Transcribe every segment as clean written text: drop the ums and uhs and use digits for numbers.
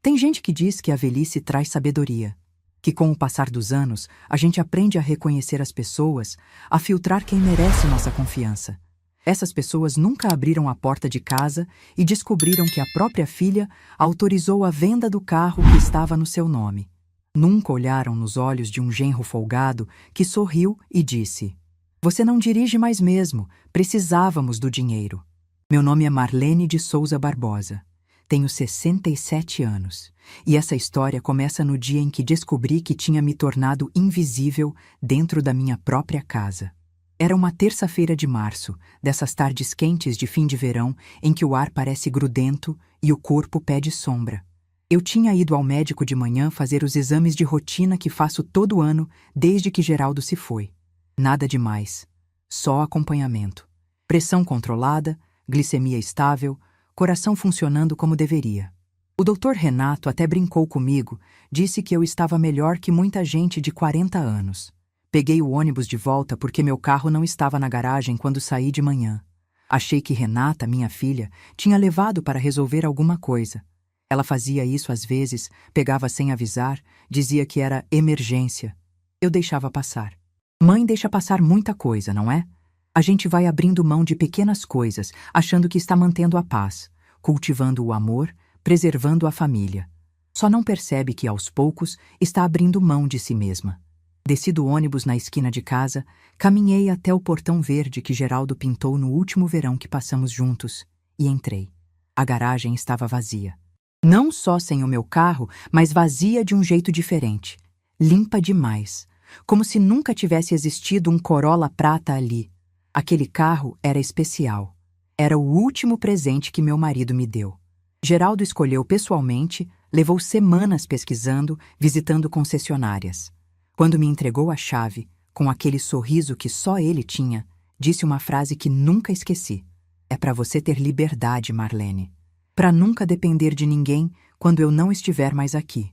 Tem gente que diz que a velhice traz sabedoria, que com o passar dos anos a gente aprende a reconhecer as pessoas, a filtrar quem merece nossa confiança. Essas pessoas nunca abriram a porta de casa e descobriram que a própria filha autorizou a venda do carro que estava no seu nome. Nunca olharam nos olhos de um genro folgado que sorriu e disse: "Você não dirige mais mesmo, precisávamos do dinheiro." Meu nome é Marlene de Souza Barbosa. Tenho 67 anos, e essa história começa no dia em que descobri que tinha me tornado invisível dentro da minha própria casa. Era uma terça-feira de março, dessas tardes quentes de fim de verão em que o ar parece grudento e o corpo pede sombra. Eu tinha ido ao médico de manhã fazer os exames de rotina que faço todo ano desde que Geraldo se foi. Nada demais, só acompanhamento. Pressão controlada, glicemia estável, coração funcionando como deveria. O Dr. Renato até brincou comigo, disse que eu estava melhor que muita gente de 40 anos. Peguei o ônibus de volta porque meu carro não estava na garagem quando saí de manhã. Achei que Renata, minha filha, tinha levado para resolver alguma coisa. Ela fazia isso às vezes, pegava sem avisar, dizia que era emergência. Eu deixava passar. Mãe deixa passar muita coisa, não é? A gente vai abrindo mão de pequenas coisas, achando que está mantendo a paz, cultivando o amor, preservando a família. Só não percebe que, aos poucos, está abrindo mão de si mesma. Desci do ônibus na esquina de casa, caminhei até o portão verde que Geraldo pintou no último verão que passamos juntos, e entrei. A garagem estava vazia. Não só sem o meu carro, mas vazia de um jeito diferente. Limpa demais. Como se nunca tivesse existido um Corolla prata ali. Aquele carro era especial. Era o último presente que meu marido me deu. Geraldo escolheu pessoalmente, levou semanas pesquisando, visitando concessionárias. Quando me entregou a chave, com aquele sorriso que só ele tinha, disse uma frase que nunca esqueci. "É para você ter liberdade, Marlene. Para nunca depender de ninguém quando eu não estiver mais aqui."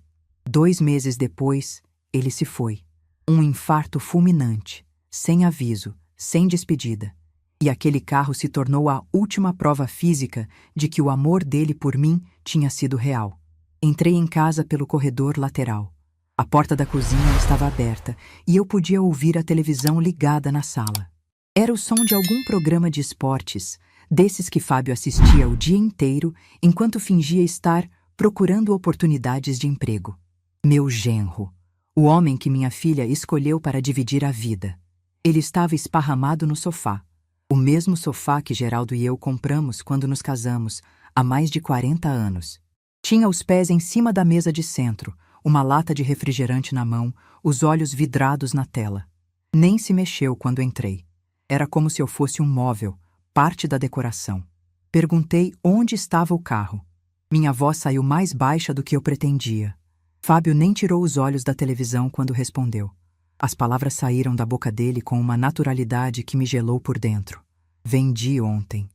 2 meses depois, ele se foi. Um infarto fulminante, sem aviso, sem despedida. E aquele carro se tornou a última prova física de que o amor dele por mim tinha sido real. Entrei em casa pelo corredor lateral. A porta da cozinha estava aberta e eu podia ouvir a televisão ligada na sala. Era o som de algum programa de esportes, desses que Fábio assistia o dia inteiro enquanto fingia estar procurando oportunidades de emprego. Meu genro, o homem que minha filha escolheu para dividir a vida. Ele estava esparramado no sofá, o mesmo sofá que Geraldo e eu compramos quando nos casamos, há mais de 40 anos. Tinha os pés em cima da mesa de centro, uma lata de refrigerante na mão, os olhos vidrados na tela. Nem se mexeu quando entrei. Era como se eu fosse um móvel, parte da decoração. Perguntei onde estava o carro. Minha voz saiu mais baixa do que eu pretendia. Fábio nem tirou os olhos da televisão quando respondeu. As palavras saíram da boca dele com uma naturalidade que me gelou por dentro. "Vendi ontem."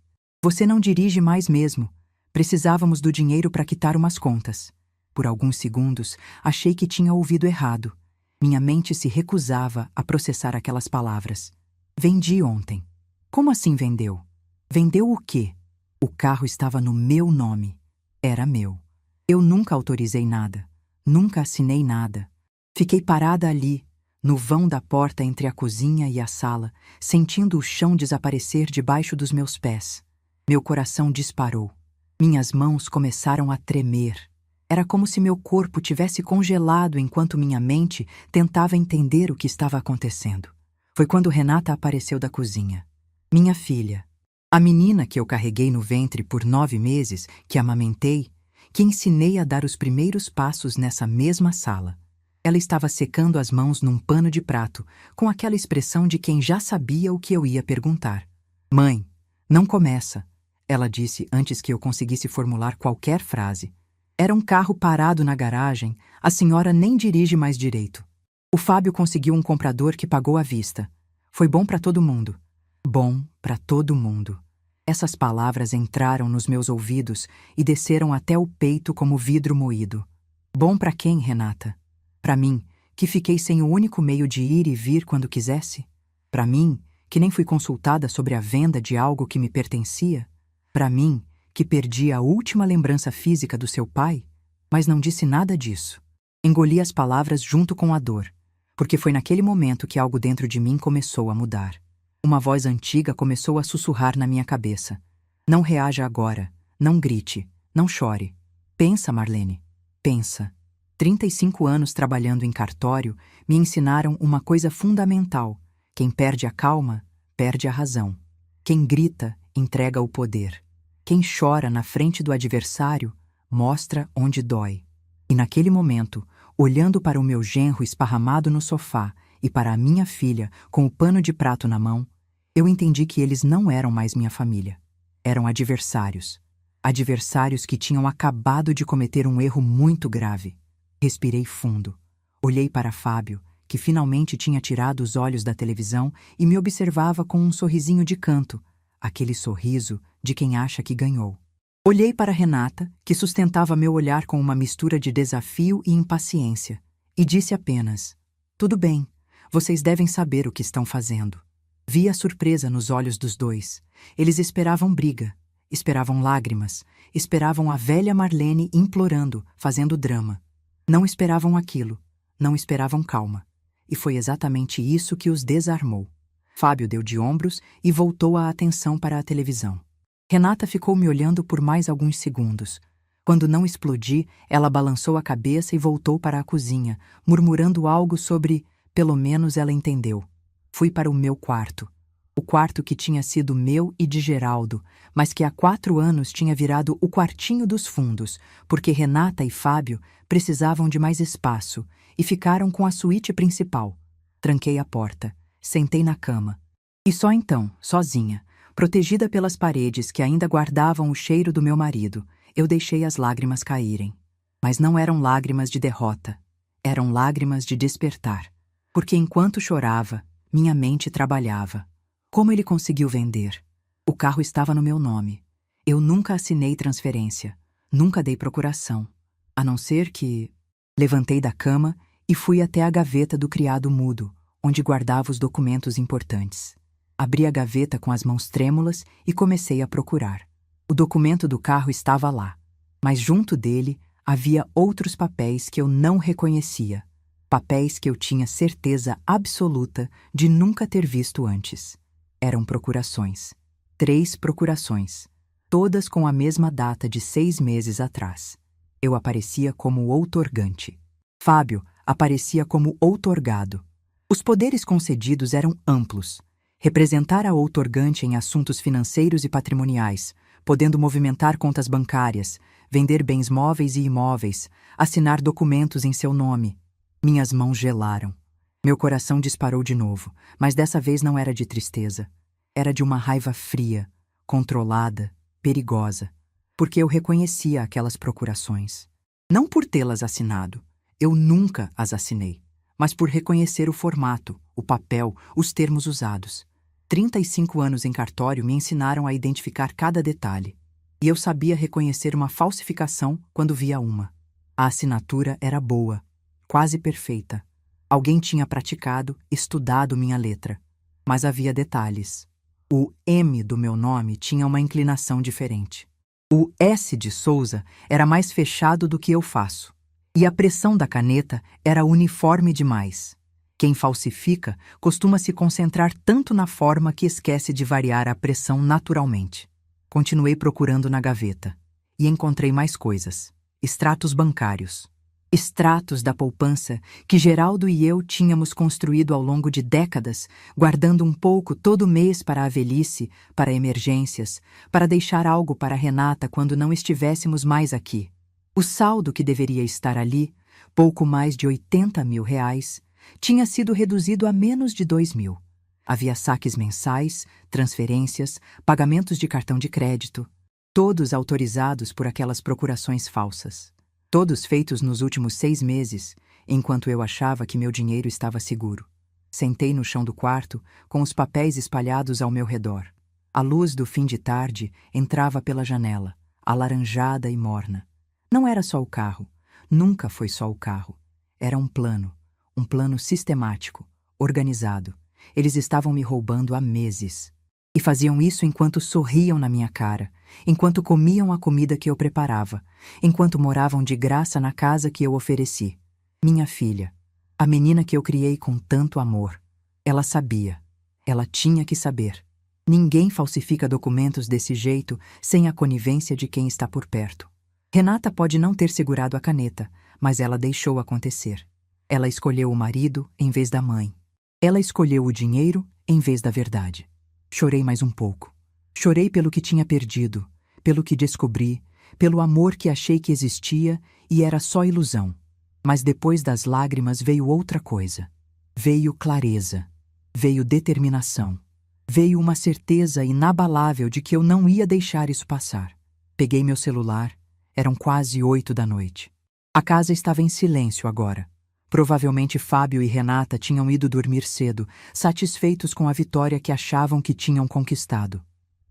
"Você não dirige mais mesmo. Precisávamos do dinheiro para quitar umas contas." Por alguns segundos, achei que tinha ouvido errado. Minha mente se recusava a processar aquelas palavras. "Vendi ontem." Como assim vendeu? Vendeu o quê? O carro estava no meu nome. Era meu. Eu nunca autorizei nada. Nunca assinei nada. Fiquei parada ali, no vão da porta entre a cozinha e a sala, sentindo o chão desaparecer debaixo dos meus pés. Meu coração disparou. Minhas mãos começaram a tremer. Era como se meu corpo tivesse congelado enquanto minha mente tentava entender o que estava acontecendo. Foi quando Renata apareceu da cozinha. Minha filha. A menina que eu carreguei no ventre por 9 meses, que amamentei, que ensinei a dar os primeiros passos nessa mesma sala. Ela estava secando as mãos num pano de prato, com aquela expressão de quem já sabia o que eu ia perguntar. "Mãe, não começa", ela disse antes que eu conseguisse formular qualquer frase. Era um carro parado na garagem, a senhora nem dirige mais direito. O Fábio conseguiu um comprador que pagou à vista. Foi bom para todo mundo. Bom para todo mundo. Essas palavras entraram nos meus ouvidos e desceram até o peito como vidro moído. Bom para quem, Renata? Para mim, que fiquei sem o único meio de ir e vir quando quisesse? Para mim, que nem fui consultada sobre a venda de algo que me pertencia? Para mim, que perdi a última lembrança física do seu pai? Mas não disse nada disso. Engoli as palavras junto com a dor, porque foi naquele momento que algo dentro de mim começou a mudar. Uma voz antiga começou a sussurrar na minha cabeça. Não reaja agora, não grite, não chore. Pensa, Marlene, pensa. 35 anos trabalhando em cartório me ensinaram uma coisa fundamental. Quem perde a calma, perde a razão. Quem grita, entrega o poder. Quem chora na frente do adversário, mostra onde dói. E naquele momento, olhando para o meu genro esparramado no sofá e para a minha filha com o pano de prato na mão, eu entendi que eles não eram mais minha família. Eram adversários. Adversários que tinham acabado de cometer um erro muito grave. Respirei fundo. Olhei para Fábio, que finalmente tinha tirado os olhos da televisão e me observava com um sorrisinho de canto, aquele sorriso de quem acha que ganhou. Olhei para Renata, que sustentava meu olhar com uma mistura de desafio e impaciência, e disse apenas: tudo bem, vocês devem saber o que estão fazendo. Vi a surpresa nos olhos dos dois. Eles esperavam briga, esperavam lágrimas, esperavam a velha Marlene implorando, fazendo drama. Não esperavam aquilo, não esperavam calma. E foi exatamente isso que os desarmou. Fábio deu de ombros e voltou a atenção para a televisão. Renata ficou me olhando por mais alguns segundos. Quando não explodi, ela balançou a cabeça e voltou para a cozinha, murmurando algo sobre pelo menos ela entendeu. Fui para o meu quarto. O quarto que tinha sido meu e de Geraldo, mas que há 4 anos tinha virado o quartinho dos fundos, porque Renata e Fábio precisavam de mais espaço e ficaram com a suíte principal. Tranquei a porta, sentei na cama. E só então, sozinha, protegida pelas paredes que ainda guardavam o cheiro do meu marido, eu deixei as lágrimas caírem. Mas não eram lágrimas de derrota. Eram lágrimas de despertar. Porque enquanto chorava, minha mente trabalhava. Como ele conseguiu vender? O carro estava no meu nome. Eu nunca assinei transferência. Nunca dei procuração. A não ser que... Levantei da cama e fui até a gaveta do criado mudo, onde guardava os documentos importantes. Abri a gaveta com as mãos trêmulas e comecei a procurar. O documento do carro estava lá, mas junto dele havia outros papéis que eu não reconhecia. Papéis que eu tinha certeza absoluta de nunca ter visto antes. Eram procurações. 3 procurações. Todas com a mesma data de 6 meses atrás. Eu aparecia como outorgante. Fábio aparecia como outorgado. Os poderes concedidos eram amplos. Representar a outorgante em assuntos financeiros e patrimoniais, podendo movimentar contas bancárias, vender bens móveis e imóveis, assinar documentos em seu nome. Minhas mãos gelaram. Meu coração disparou de novo, mas dessa vez não era de tristeza. Era de uma raiva fria, controlada, perigosa, porque eu reconhecia aquelas procurações. Não por tê-las assinado, eu nunca as assinei, mas por reconhecer o formato, o papel, os termos usados. 35 anos em cartório me ensinaram a identificar cada detalhe, e eu sabia reconhecer uma falsificação quando via uma. A assinatura era boa, quase perfeita. Alguém tinha praticado, estudado minha letra. Mas havia detalhes. O M do meu nome tinha uma inclinação diferente. O S de Souza era mais fechado do que eu faço. E a pressão da caneta era uniforme demais. Quem falsifica costuma se concentrar tanto na forma que esquece de variar a pressão naturalmente. Continuei procurando na gaveta. E encontrei mais coisas. Extratos bancários. Extratos da poupança que Geraldo e eu tínhamos construído ao longo de décadas, guardando um pouco todo mês para a velhice, para emergências, para deixar algo para Renata quando não estivéssemos mais aqui. O saldo que deveria estar ali, pouco mais de R$ 80.000, tinha sido reduzido a menos de 2.000. Havia saques mensais, transferências, pagamentos de cartão de crédito, todos autorizados por aquelas procurações falsas. Todos feitos nos últimos 6 meses, enquanto eu achava que meu dinheiro estava seguro. Sentei no chão do quarto, com os papéis espalhados ao meu redor. A luz do fim de tarde entrava pela janela, alaranjada e morna. Não era só o carro, nunca foi só o carro. Era um plano sistemático, organizado. Eles estavam me roubando há meses. E faziam isso enquanto sorriam na minha cara, enquanto comiam a comida que eu preparava, enquanto moravam de graça na casa que eu ofereci. Minha filha, a menina que eu criei com tanto amor. Ela sabia. Ela tinha que saber. Ninguém falsifica documentos desse jeito sem a conivência de quem está por perto. Renata pode não ter segurado a caneta, mas ela deixou acontecer. Ela escolheu o marido em vez da mãe. Ela escolheu o dinheiro em vez da verdade. Chorei mais um pouco. Chorei pelo que tinha perdido, pelo que descobri, pelo amor que achei que existia e era só ilusão. Mas depois das lágrimas veio outra coisa. Veio clareza. Veio determinação. Veio uma certeza inabalável de que eu não ia deixar isso passar. Peguei meu celular. Eram quase 8 da noite. A casa estava em silêncio agora. Provavelmente Fábio e Renata tinham ido dormir cedo, satisfeitos com a vitória que achavam que tinham conquistado.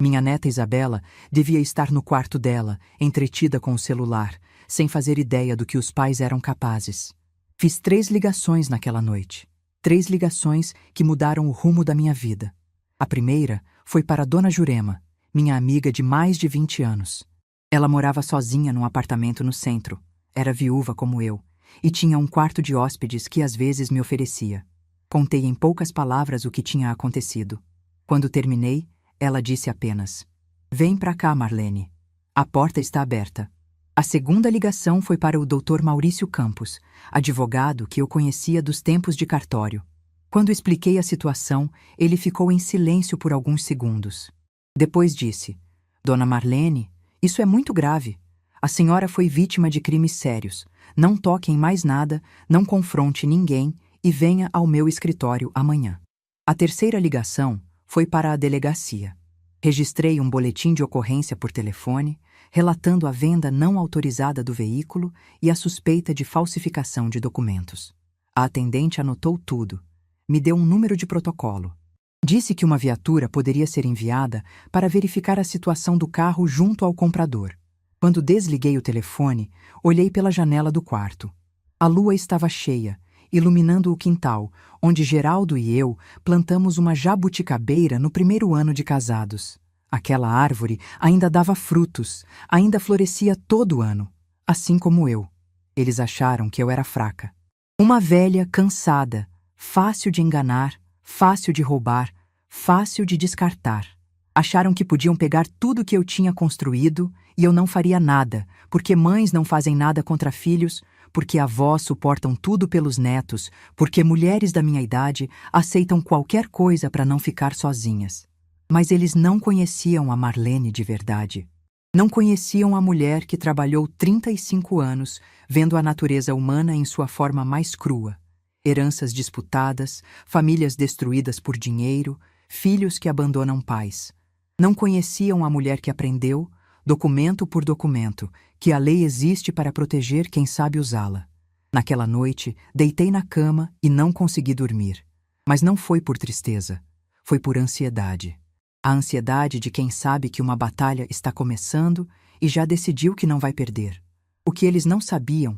Minha neta Isabela devia estar no quarto dela, entretida com o celular, sem fazer ideia do que os pais eram capazes. Fiz 3 ligações naquela noite. 3 ligações que mudaram o rumo da minha vida. A primeira foi para Dona Jurema, minha amiga de mais de 20 anos. Ela morava sozinha num apartamento no centro. Era viúva como eu, e tinha um quarto de hóspedes que às vezes me oferecia. Contei em poucas palavras o que tinha acontecido. Quando terminei, ela disse apenas: "Vem pra cá, Marlene. A porta está aberta." A segunda ligação foi para o Dr. Maurício Campos, advogado que eu conhecia dos tempos de cartório. Quando expliquei a situação, ele ficou em silêncio por alguns segundos. Depois disse: "Dona Marlene, isso é muito grave. A senhora foi vítima de crimes sérios. Não toque em mais nada, não confronte ninguém e venha ao meu escritório amanhã." A terceira ligação foi para a delegacia. Registrei um boletim de ocorrência por telefone, relatando a venda não autorizada do veículo e a suspeita de falsificação de documentos. A atendente anotou tudo. Me deu um número de protocolo. Disse que uma viatura poderia ser enviada para verificar a situação do carro junto ao comprador. Quando desliguei o telefone, olhei pela janela do quarto. A lua estava cheia, iluminando o quintal, onde Geraldo e eu plantamos uma jabuticabeira no primeiro ano de casados. Aquela árvore ainda dava frutos, ainda florescia todo ano, assim como eu. Eles acharam que eu era fraca. Uma velha cansada, fácil de enganar, fácil de roubar, fácil de descartar. Acharam que podiam pegar tudo que eu tinha construído e eu não faria nada, porque mães não fazem nada contra filhos, porque avós suportam tudo pelos netos, porque mulheres da minha idade aceitam qualquer coisa para não ficar sozinhas. Mas eles não conheciam a Marlene de verdade. Não conheciam a mulher que trabalhou 35 anos vendo a natureza humana em sua forma mais crua. Heranças disputadas, famílias destruídas por dinheiro, filhos que abandonam pais. Não conheciam a mulher que aprendeu, documento por documento, que a lei existe para proteger quem sabe usá-la. Naquela noite, deitei na cama e não consegui dormir. Mas não foi por tristeza, foi por ansiedade. A ansiedade de quem sabe que uma batalha está começando e já decidiu que não vai perder. O que eles não sabiam,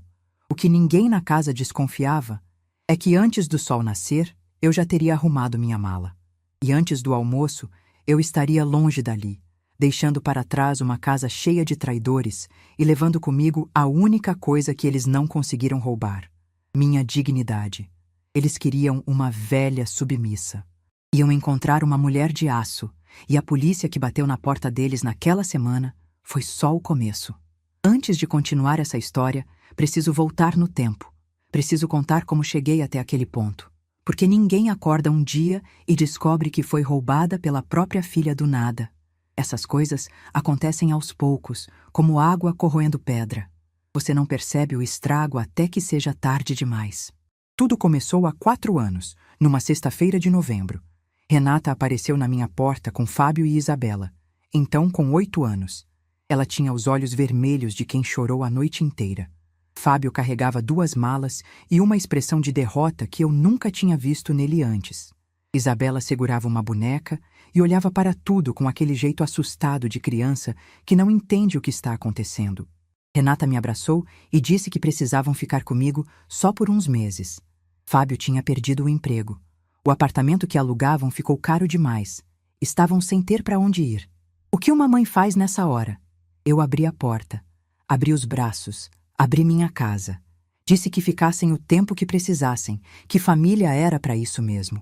o que ninguém na casa desconfiava, é que antes do sol nascer, eu já teria arrumado minha mala. E antes do almoço, eu estaria longe dali, deixando para trás uma casa cheia de traidores e levando comigo a única coisa que eles não conseguiram roubar: minha dignidade. Eles queriam uma velha submissa. Iam encontrar uma mulher de aço, e a polícia que bateu na porta deles naquela semana foi só o começo. Antes de continuar essa história, preciso voltar no tempo. Preciso contar como cheguei até aquele ponto. Porque ninguém acorda um dia e descobre que foi roubada pela própria filha do nada. Essas coisas acontecem aos poucos, como água corroendo pedra. Você não percebe o estrago até que seja tarde demais. Tudo começou há 4 anos, numa sexta-feira de novembro. Renata apareceu na minha porta com Fábio e Isabela, então com 8 anos. Ela tinha os olhos vermelhos de quem chorou a noite inteira. Fábio carregava 2 malas e uma expressão de derrota que eu nunca tinha visto nele antes. Isabela segurava uma boneca e olhava para tudo com aquele jeito assustado de criança que não entende o que está acontecendo. Renata me abraçou e disse que precisavam ficar comigo só por uns meses. Fábio tinha perdido o emprego. O apartamento que alugavam ficou caro demais, Estavam sem ter para onde ir. O que uma mãe faz nessa hora? Eu abri a porta, abri os braços, abri minha casa. Disse que ficassem o tempo que precisassem, que família era para isso mesmo.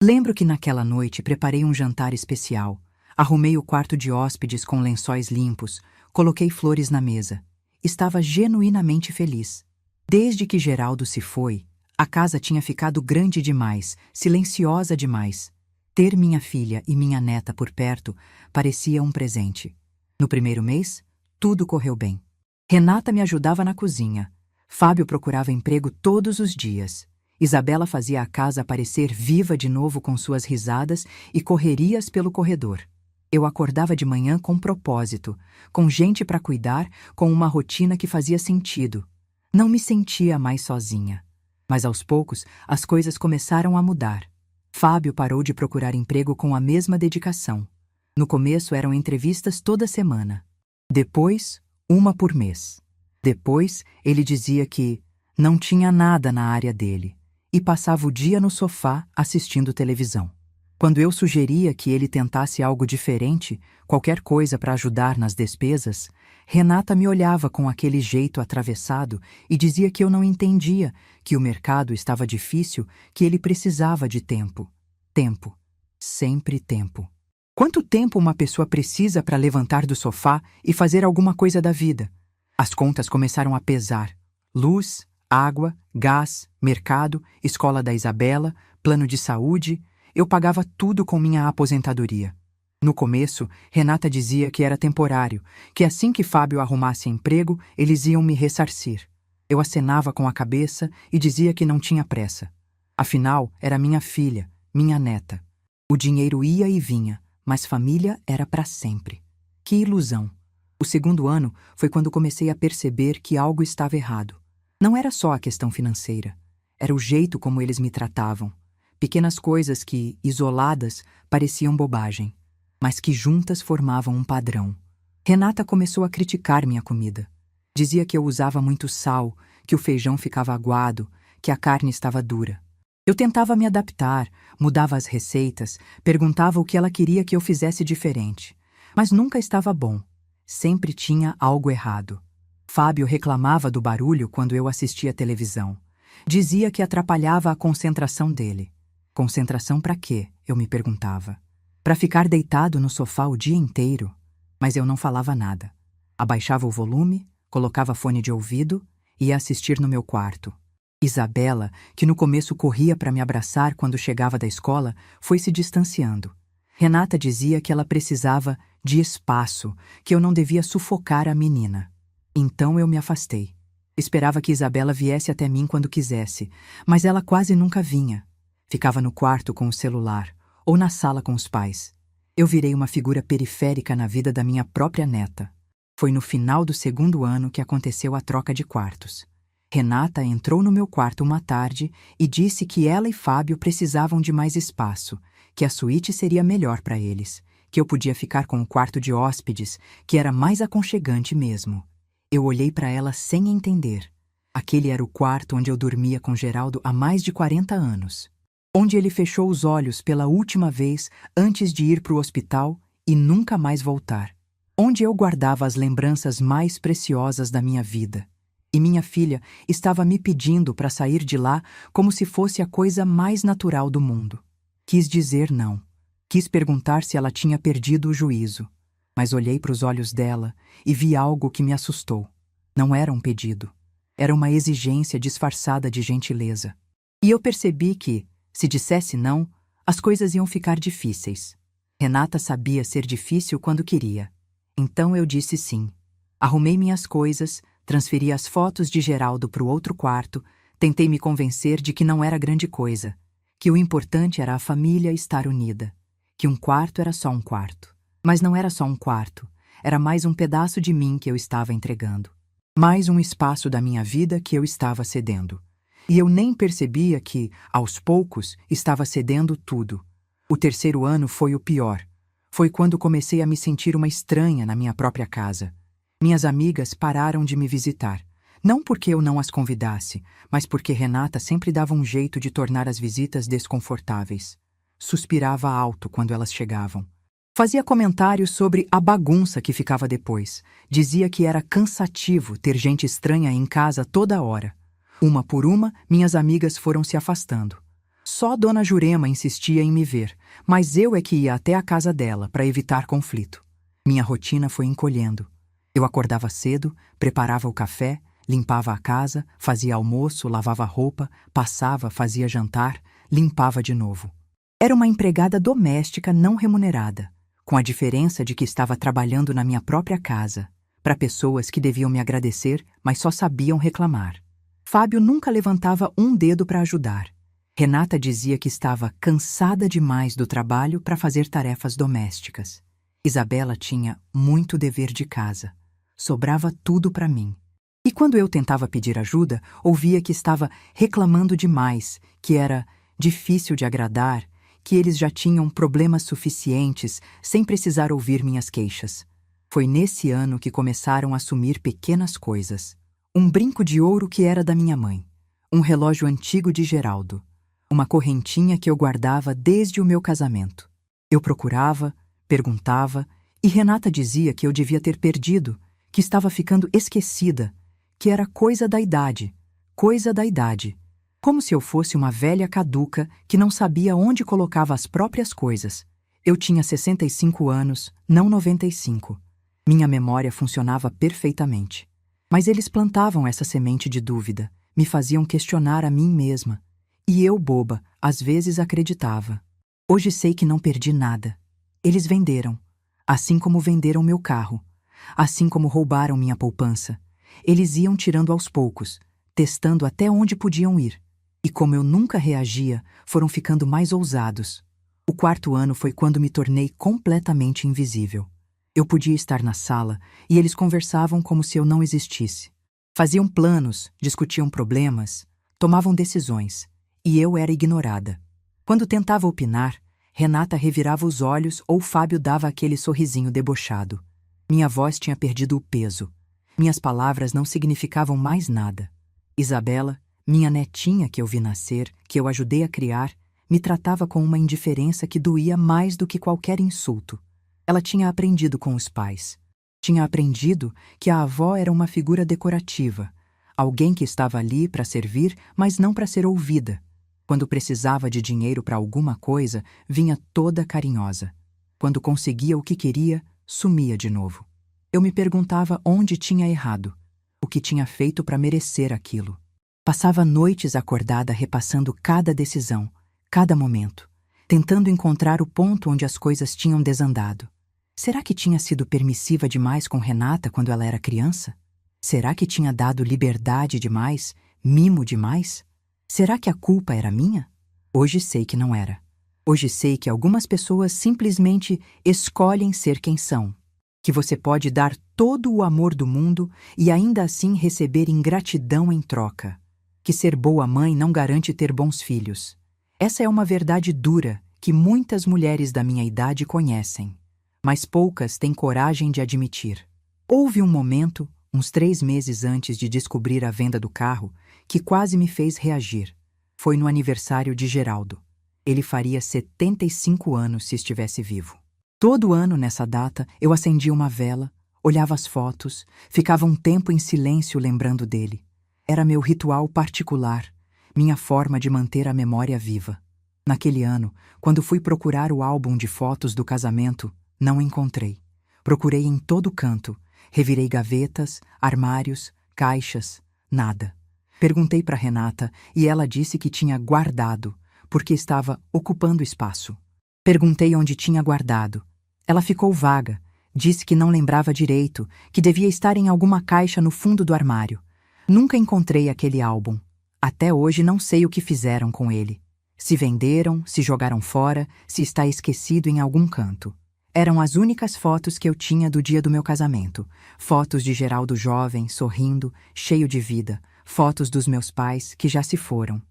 Lembro que naquela noite preparei um jantar especial. Arrumei o quarto de hóspedes com lençóis limpos, coloquei flores na mesa. Estava genuinamente feliz. Desde que Geraldo se foi, a casa tinha ficado grande demais, silenciosa demais. Ter minha filha e minha neta por perto parecia um presente. No primeiro mês, tudo correu bem. Renata me ajudava na cozinha. Fábio procurava emprego todos os dias. Isabela fazia a casa parecer viva de novo com suas risadas e correrias pelo corredor. Eu acordava de manhã com propósito, com gente para cuidar, com uma rotina que fazia sentido. Não me sentia mais sozinha. Mas aos poucos, as coisas começaram a mudar. Fábio parou de procurar emprego com a mesma dedicação. No começo eram entrevistas toda semana. Depois, uma por mês. Depois, ele dizia que não tinha nada na área dele e passava o dia no sofá assistindo televisão. Quando eu sugeria que ele tentasse algo diferente, qualquer coisa para ajudar nas despesas, Renata me olhava com aquele jeito atravessado e dizia que eu não entendia, que o mercado estava difícil, que ele precisava de tempo. Tempo. Sempre tempo. Quanto tempo uma pessoa precisa para levantar do sofá e fazer alguma coisa da vida? As contas começaram a pesar. Luz, água, gás, mercado, escola da Isabela, plano de saúde. Eu pagava tudo com minha aposentadoria. No começo, Renata dizia que era temporário, que assim que Fábio arrumasse emprego, eles iam me ressarcir. Eu acenava com a cabeça e dizia que não tinha pressa. Afinal, era minha filha, minha neta. O dinheiro ia e vinha, mas família era para sempre. Que ilusão! O segundo ano foi quando comecei a perceber que algo estava errado. Não era só a questão financeira. Era o jeito como eles me tratavam. Pequenas coisas que, isoladas, pareciam bobagem, mas que juntas formavam um padrão. Renata começou a criticar minha comida. Dizia que eu usava muito sal, que o feijão ficava aguado, que a carne estava dura. Eu tentava me adaptar, mudava as receitas, perguntava o que ela queria que eu fizesse diferente. Mas nunca estava bom. Sempre tinha algo errado. Fábio reclamava do barulho quando eu assistia televisão. Dizia que atrapalhava a concentração dele. Concentração para quê? Eu me perguntava. Para ficar deitado no sofá o dia inteiro? Mas eu não falava nada. Abaixava o volume, colocava fone de ouvido e ia assistir no meu quarto. Isabela, que no começo corria para me abraçar quando chegava da escola, foi se distanciando. Renata dizia que ela precisava de espaço, que eu não devia sufocar a menina. Então eu me afastei. Esperava que Isabela viesse até mim quando quisesse, mas ela quase nunca vinha. Ficava no quarto com o celular, ou na sala com os pais. Eu virei uma figura periférica na vida da minha própria neta. Foi no final do segundo ano que aconteceu a troca de quartos. Renata entrou no meu quarto uma tarde e disse que ela e Fábio precisavam de mais espaço, que a suíte seria melhor para eles, que eu podia ficar com o quarto de hóspedes, que era mais aconchegante mesmo. Eu olhei para ela sem entender. Aquele era o quarto onde eu dormia com Geraldo há mais de 40 anos. Onde ele fechou os olhos pela última vez antes de ir para o hospital e nunca mais voltar. Onde eu guardava as lembranças mais preciosas da minha vida. E minha filha estava me pedindo para sair de lá como se fosse a coisa mais natural do mundo. Quis dizer não. Quis perguntar se ela tinha perdido o juízo. Mas olhei para os olhos dela e vi algo que me assustou. Não era um pedido. Era uma exigência disfarçada de gentileza. E eu percebi que, se dissesse não, as coisas iam ficar difíceis. Renata sabia ser difícil quando queria. Então eu disse sim. Arrumei minhas coisas, transferi as fotos de Geraldo para o outro quarto, tentei me convencer de que não era grande coisa, que o importante era a família estar unida, que um quarto era só um quarto. Mas não era só um quarto, era mais um pedaço de mim que eu estava entregando. Mais um espaço da minha vida que eu estava cedendo. E eu nem percebia que, aos poucos, estava cedendo tudo. O terceiro ano foi o pior. Foi quando comecei a me sentir uma estranha na minha própria casa. Minhas amigas pararam de me visitar. Não porque eu não as convidasse, mas porque Renata sempre dava um jeito de tornar as visitas desconfortáveis. Suspirava alto quando elas chegavam. Fazia comentários sobre a bagunça que ficava depois. Dizia que era cansativo ter gente estranha em casa toda hora. Uma por uma, minhas amigas foram se afastando. Só Dona Jurema insistia em me ver, mas eu é que ia até a casa dela para evitar conflito. Minha rotina foi encolhendo. Eu acordava cedo, preparava o café, limpava a casa, fazia almoço, lavava roupa, passava, fazia jantar, limpava de novo. Era uma empregada doméstica não remunerada, com a diferença de que estava trabalhando na minha própria casa, para pessoas que deviam me agradecer, mas só sabiam reclamar. Fábio nunca levantava um dedo para ajudar. Renata dizia que estava cansada demais do trabalho para fazer tarefas domésticas. Isabela tinha muito dever de casa. Sobrava tudo para mim. E quando eu tentava pedir ajuda, ouvia que estava reclamando demais, que era difícil de agradar, que eles já tinham problemas suficientes sem precisar ouvir minhas queixas. Foi nesse ano que começaram a sumir pequenas coisas. Um brinco de ouro que era da minha mãe, um relógio antigo de Geraldo, uma correntinha que eu guardava desde o meu casamento. Eu procurava, perguntava, e Renata dizia que eu devia ter perdido, que estava ficando esquecida, que era coisa da idade, como se eu fosse uma velha caduca que não sabia onde colocava as próprias coisas. Eu tinha 65 anos, não 95. Minha memória funcionava perfeitamente. Mas eles plantavam essa semente de dúvida, me faziam questionar a mim mesma. E eu, boba, às vezes acreditava. Hoje sei que não perdi nada. Eles venderam, assim como venderam meu carro, assim como roubaram minha poupança. Eles iam tirando aos poucos, testando até onde podiam ir. E como eu nunca reagia, foram ficando mais ousados. O 4º ano foi quando me tornei completamente invisível. Eu podia estar na sala e eles conversavam como se eu não existisse. Faziam planos, discutiam problemas, tomavam decisões. E eu era ignorada. Quando tentava opinar, Renata revirava os olhos ou Fábio dava aquele sorrisinho debochado. Minha voz tinha perdido o peso. Minhas palavras não significavam mais nada. Isabela, minha netinha que eu vi nascer, que eu ajudei a criar, me tratava com uma indiferença que doía mais do que qualquer insulto. Ela tinha aprendido com os pais. Tinha aprendido que a avó era uma figura decorativa, alguém que estava ali para servir, mas não para ser ouvida. Quando precisava de dinheiro para alguma coisa, vinha toda carinhosa. Quando conseguia o que queria, sumia de novo. Eu me perguntava onde tinha errado, o que tinha feito para merecer aquilo. Passava noites acordada repassando cada decisão, cada momento, tentando encontrar o ponto onde as coisas tinham desandado. Será que tinha sido permissiva demais com Renata quando ela era criança? Será que tinha dado liberdade demais, mimo demais? Será que a culpa era minha? Hoje sei que não era. Hoje sei que algumas pessoas simplesmente escolhem ser quem são. Que você pode dar todo o amor do mundo e ainda assim receber ingratidão em troca. Que ser boa mãe não garante ter bons filhos. Essa é uma verdade dura que muitas mulheres da minha idade conhecem, mas poucas têm coragem de admitir. Houve um momento, uns 3 meses antes de descobrir a venda do carro, que quase me fez reagir. Foi no aniversário de Geraldo. Ele faria 75 anos se estivesse vivo. Todo ano, nessa data, eu acendia uma vela, olhava as fotos, ficava um tempo em silêncio lembrando dele. Era meu ritual particular, minha forma de manter a memória viva. Naquele ano, quando fui procurar o álbum de fotos do casamento, não encontrei. Procurei em todo canto, revirei gavetas, armários, caixas, nada. Perguntei para Renata e ela disse que tinha guardado, porque estava ocupando espaço. Perguntei onde tinha guardado. Ela ficou vaga, disse que não lembrava direito, que devia estar em alguma caixa no fundo do armário. Nunca encontrei aquele álbum. Até hoje não sei o que fizeram com ele. Se venderam, se jogaram fora, se está esquecido em algum canto. Eram as únicas fotos que eu tinha do dia do meu casamento. Fotos de Geraldo jovem, sorrindo, cheio de vida. Fotos dos meus pais, que já se foram.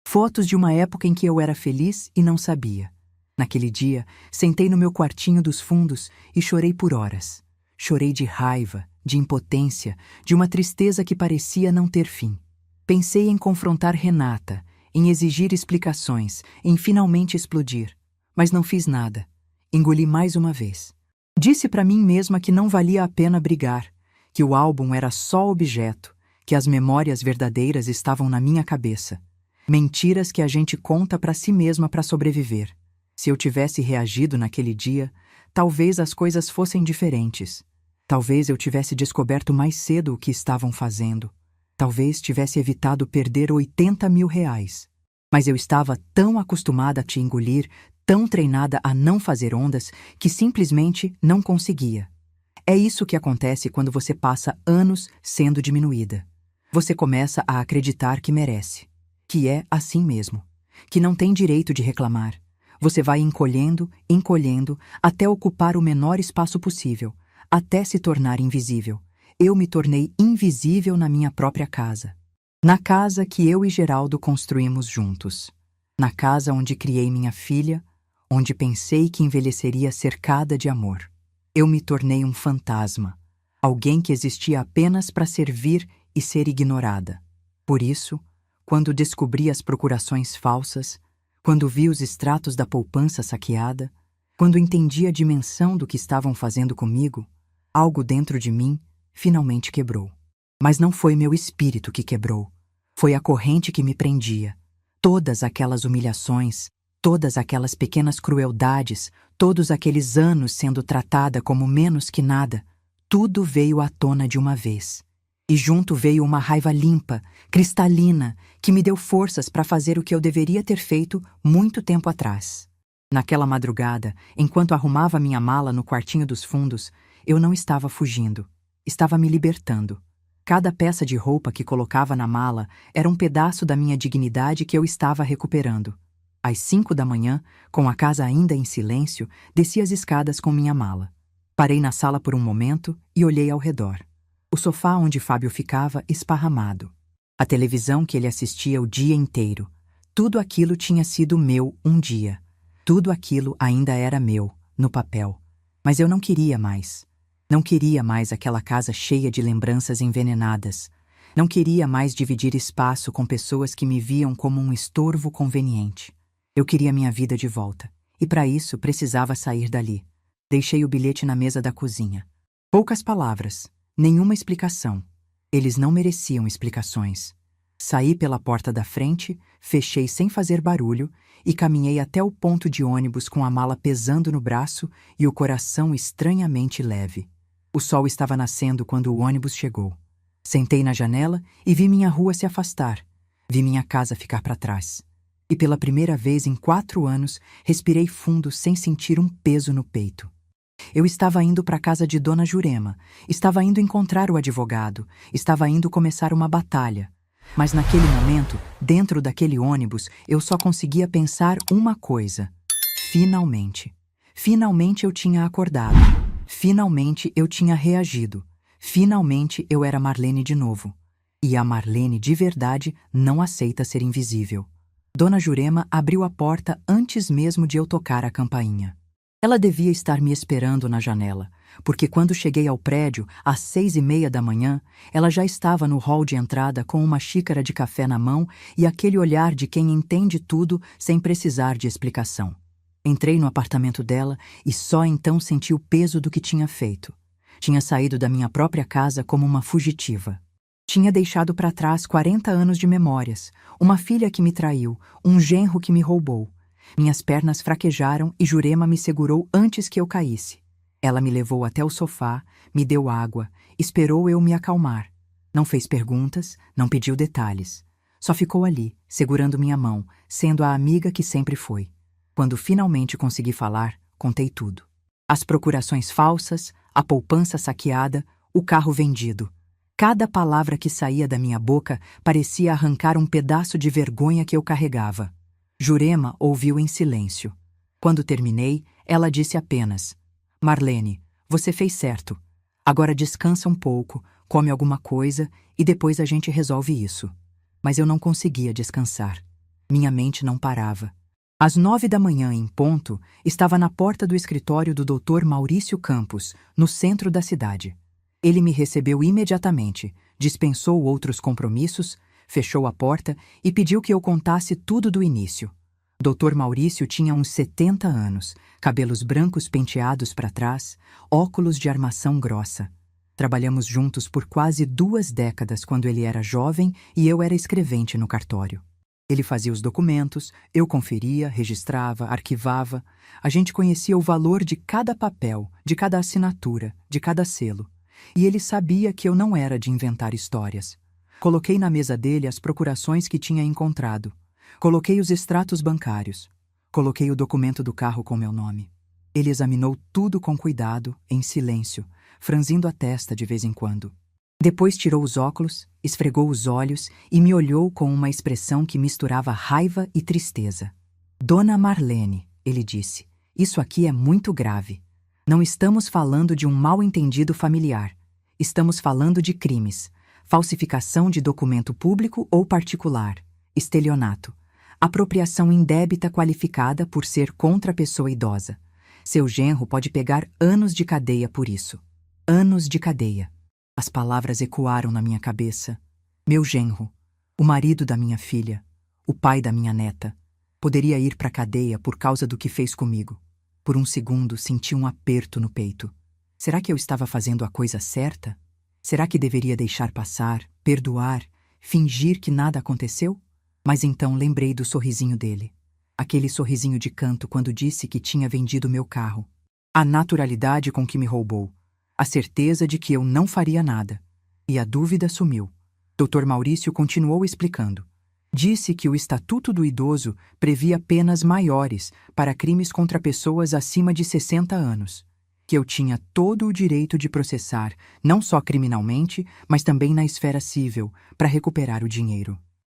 Fotos de uma época em que eu era feliz e não sabia. Naquele dia, sentei no meu quartinho dos fundos e chorei por horas. Chorei de raiva, de impotência, de uma tristeza que parecia não ter fim. Pensei em confrontar Renata, em exigir explicações, em finalmente explodir. Mas não fiz nada. Engoli mais uma vez. Disse para mim mesma que não valia a pena brigar, que o álbum era só objeto, que as memórias verdadeiras estavam na minha cabeça. Mentiras que a gente conta para si mesma para sobreviver. Se eu tivesse reagido naquele dia, talvez as coisas fossem diferentes. Talvez eu tivesse descoberto mais cedo o que estavam fazendo. Talvez tivesse evitado perder 80 mil reais. Mas eu estava tão acostumada a te engolir, tão treinada a não fazer ondas, que simplesmente não conseguia. É isso que acontece quando você passa anos sendo diminuída. Você começa a acreditar que merece, que é assim mesmo, que não tem direito de reclamar. Você vai encolhendo, encolhendo, até ocupar o menor espaço possível, até se tornar invisível. Eu me tornei invisível na minha própria casa. Na casa que eu e Geraldo construímos juntos. Na casa onde criei minha filha, onde pensei que envelheceria cercada de amor. Eu me tornei um fantasma, alguém que existia apenas para servir e ser ignorada. Por isso, quando descobri as procurações falsas, quando vi os extratos da poupança saqueada, quando entendi a dimensão do que estavam fazendo comigo, algo dentro de mim finalmente quebrou. Mas não foi meu espírito que quebrou. Foi a corrente que me prendia. Todas aquelas humilhações, todas aquelas pequenas crueldades, todos aqueles anos sendo tratada como menos que nada, tudo veio à tona de uma vez. E junto veio uma raiva limpa, cristalina, que me deu forças para fazer o que eu deveria ter feito muito tempo atrás. Naquela madrugada, enquanto arrumava minha mala no quartinho dos fundos, eu não estava fugindo. Estava me libertando. Cada peça de roupa que colocava na mala era um pedaço da minha dignidade que eu estava recuperando. Às 5 da manhã, com a casa ainda em silêncio, desci as escadas com minha mala. Parei na sala por um momento e olhei ao redor. O sofá onde Fábio ficava esparramado. A televisão que ele assistia o dia inteiro. Tudo aquilo tinha sido meu um dia. Tudo aquilo ainda era meu, no papel. Mas eu não queria mais. Não queria mais aquela casa cheia de lembranças envenenadas. Não queria mais dividir espaço com pessoas que me viam como um estorvo conveniente. Eu queria minha vida de volta. E para isso precisava sair dali. Deixei o bilhete na mesa da cozinha. Poucas palavras. Nenhuma explicação. Eles não mereciam explicações. Saí pela porta da frente, fechei sem fazer barulho e caminhei até o ponto de ônibus com a mala pesando no braço e o coração estranhamente leve. O sol estava nascendo quando o ônibus chegou. Sentei na janela e vi minha rua se afastar. Vi minha casa ficar para trás. E pela primeira vez em 4 anos, respirei fundo sem sentir um peso no peito. Eu estava indo para a casa de Dona Jurema, estava indo encontrar o advogado, estava indo começar uma batalha. Mas naquele momento, dentro daquele ônibus, eu só conseguia pensar uma coisa. Finalmente. Finalmente eu tinha acordado. Finalmente eu tinha reagido. Finalmente eu era Marlene de novo. E a Marlene de verdade não aceita ser invisível. Dona Jurema abriu a porta antes mesmo de eu tocar a campainha. Ela devia estar me esperando na janela, porque quando cheguei ao prédio, às 6:30 da manhã, ela já estava no hall de entrada com uma xícara de café na mão e aquele olhar de quem entende tudo sem precisar de explicação. Entrei no apartamento dela e só então senti o peso do que tinha feito. Tinha saído da minha própria casa como uma fugitiva. Tinha deixado para trás 40 anos de memórias, uma filha que me traiu, um genro que me roubou. Minhas pernas fraquejaram e Jurema me segurou antes que eu caísse. Ela me levou até o sofá, me deu água, esperou eu me acalmar. Não fez perguntas, não pediu detalhes. Só ficou ali, segurando minha mão, sendo a amiga que sempre foi. Quando finalmente consegui falar, contei tudo. As procurações falsas, a poupança saqueada, o carro vendido. Cada palavra que saía da minha boca parecia arrancar um pedaço de vergonha que eu carregava. Jurema ouviu em silêncio. Quando terminei, ela disse apenas: Marlene, você fez certo. Agora descansa um pouco, come alguma coisa e depois a gente resolve isso. Mas eu não conseguia descansar. Minha mente não parava. Às 9 da manhã, em ponto, estava na porta do escritório do Dr. Maurício Campos, no centro da cidade. Ele me recebeu imediatamente, dispensou outros compromissos, fechou a porta e pediu que eu contasse tudo do início. Dr. Maurício tinha uns 70 anos, cabelos brancos penteados para trás, óculos de armação grossa. Trabalhamos juntos por quase 2 décadas quando ele era jovem e eu era escrevente no cartório. Ele fazia os documentos, eu conferia, registrava, arquivava. A gente conhecia o valor de cada papel, de cada assinatura, de cada selo. E ele sabia que eu não era de inventar histórias. Coloquei na mesa dele as procurações que tinha encontrado. Coloquei os extratos bancários. Coloquei o documento do carro com meu nome. Ele examinou tudo com cuidado, em silêncio, franzindo a testa de vez em quando. Depois tirou os óculos, esfregou os olhos e me olhou com uma expressão que misturava raiva e tristeza. Dona Marlene, ele disse, isso aqui é muito grave. Não estamos falando de um mal-entendido familiar. Estamos falando de crimes, falsificação de documento público ou particular, estelionato, apropriação indébita qualificada por ser contra a pessoa idosa. Seu genro pode pegar anos de cadeia por isso. Anos de cadeia. As palavras ecoaram na minha cabeça. Meu genro, o marido da minha filha, o pai da minha neta, poderia ir para a cadeia por causa do que fez comigo. Por um segundo senti um aperto no peito. Será que eu estava fazendo a coisa certa? Será que deveria deixar passar, perdoar, fingir que nada aconteceu? Mas então lembrei do sorrisinho dele. Aquele sorrisinho de canto quando disse que tinha vendido meu carro. A naturalidade com que me roubou. A certeza de que eu não faria nada. E a dúvida sumiu. Dr. Maurício continuou explicando. Disse que o Estatuto do Idoso previa penas maiores para crimes contra pessoas acima de 60 anos. Que eu tinha todo o direito de processar, não só criminalmente, mas também na esfera civil, para recuperar o dinheiro.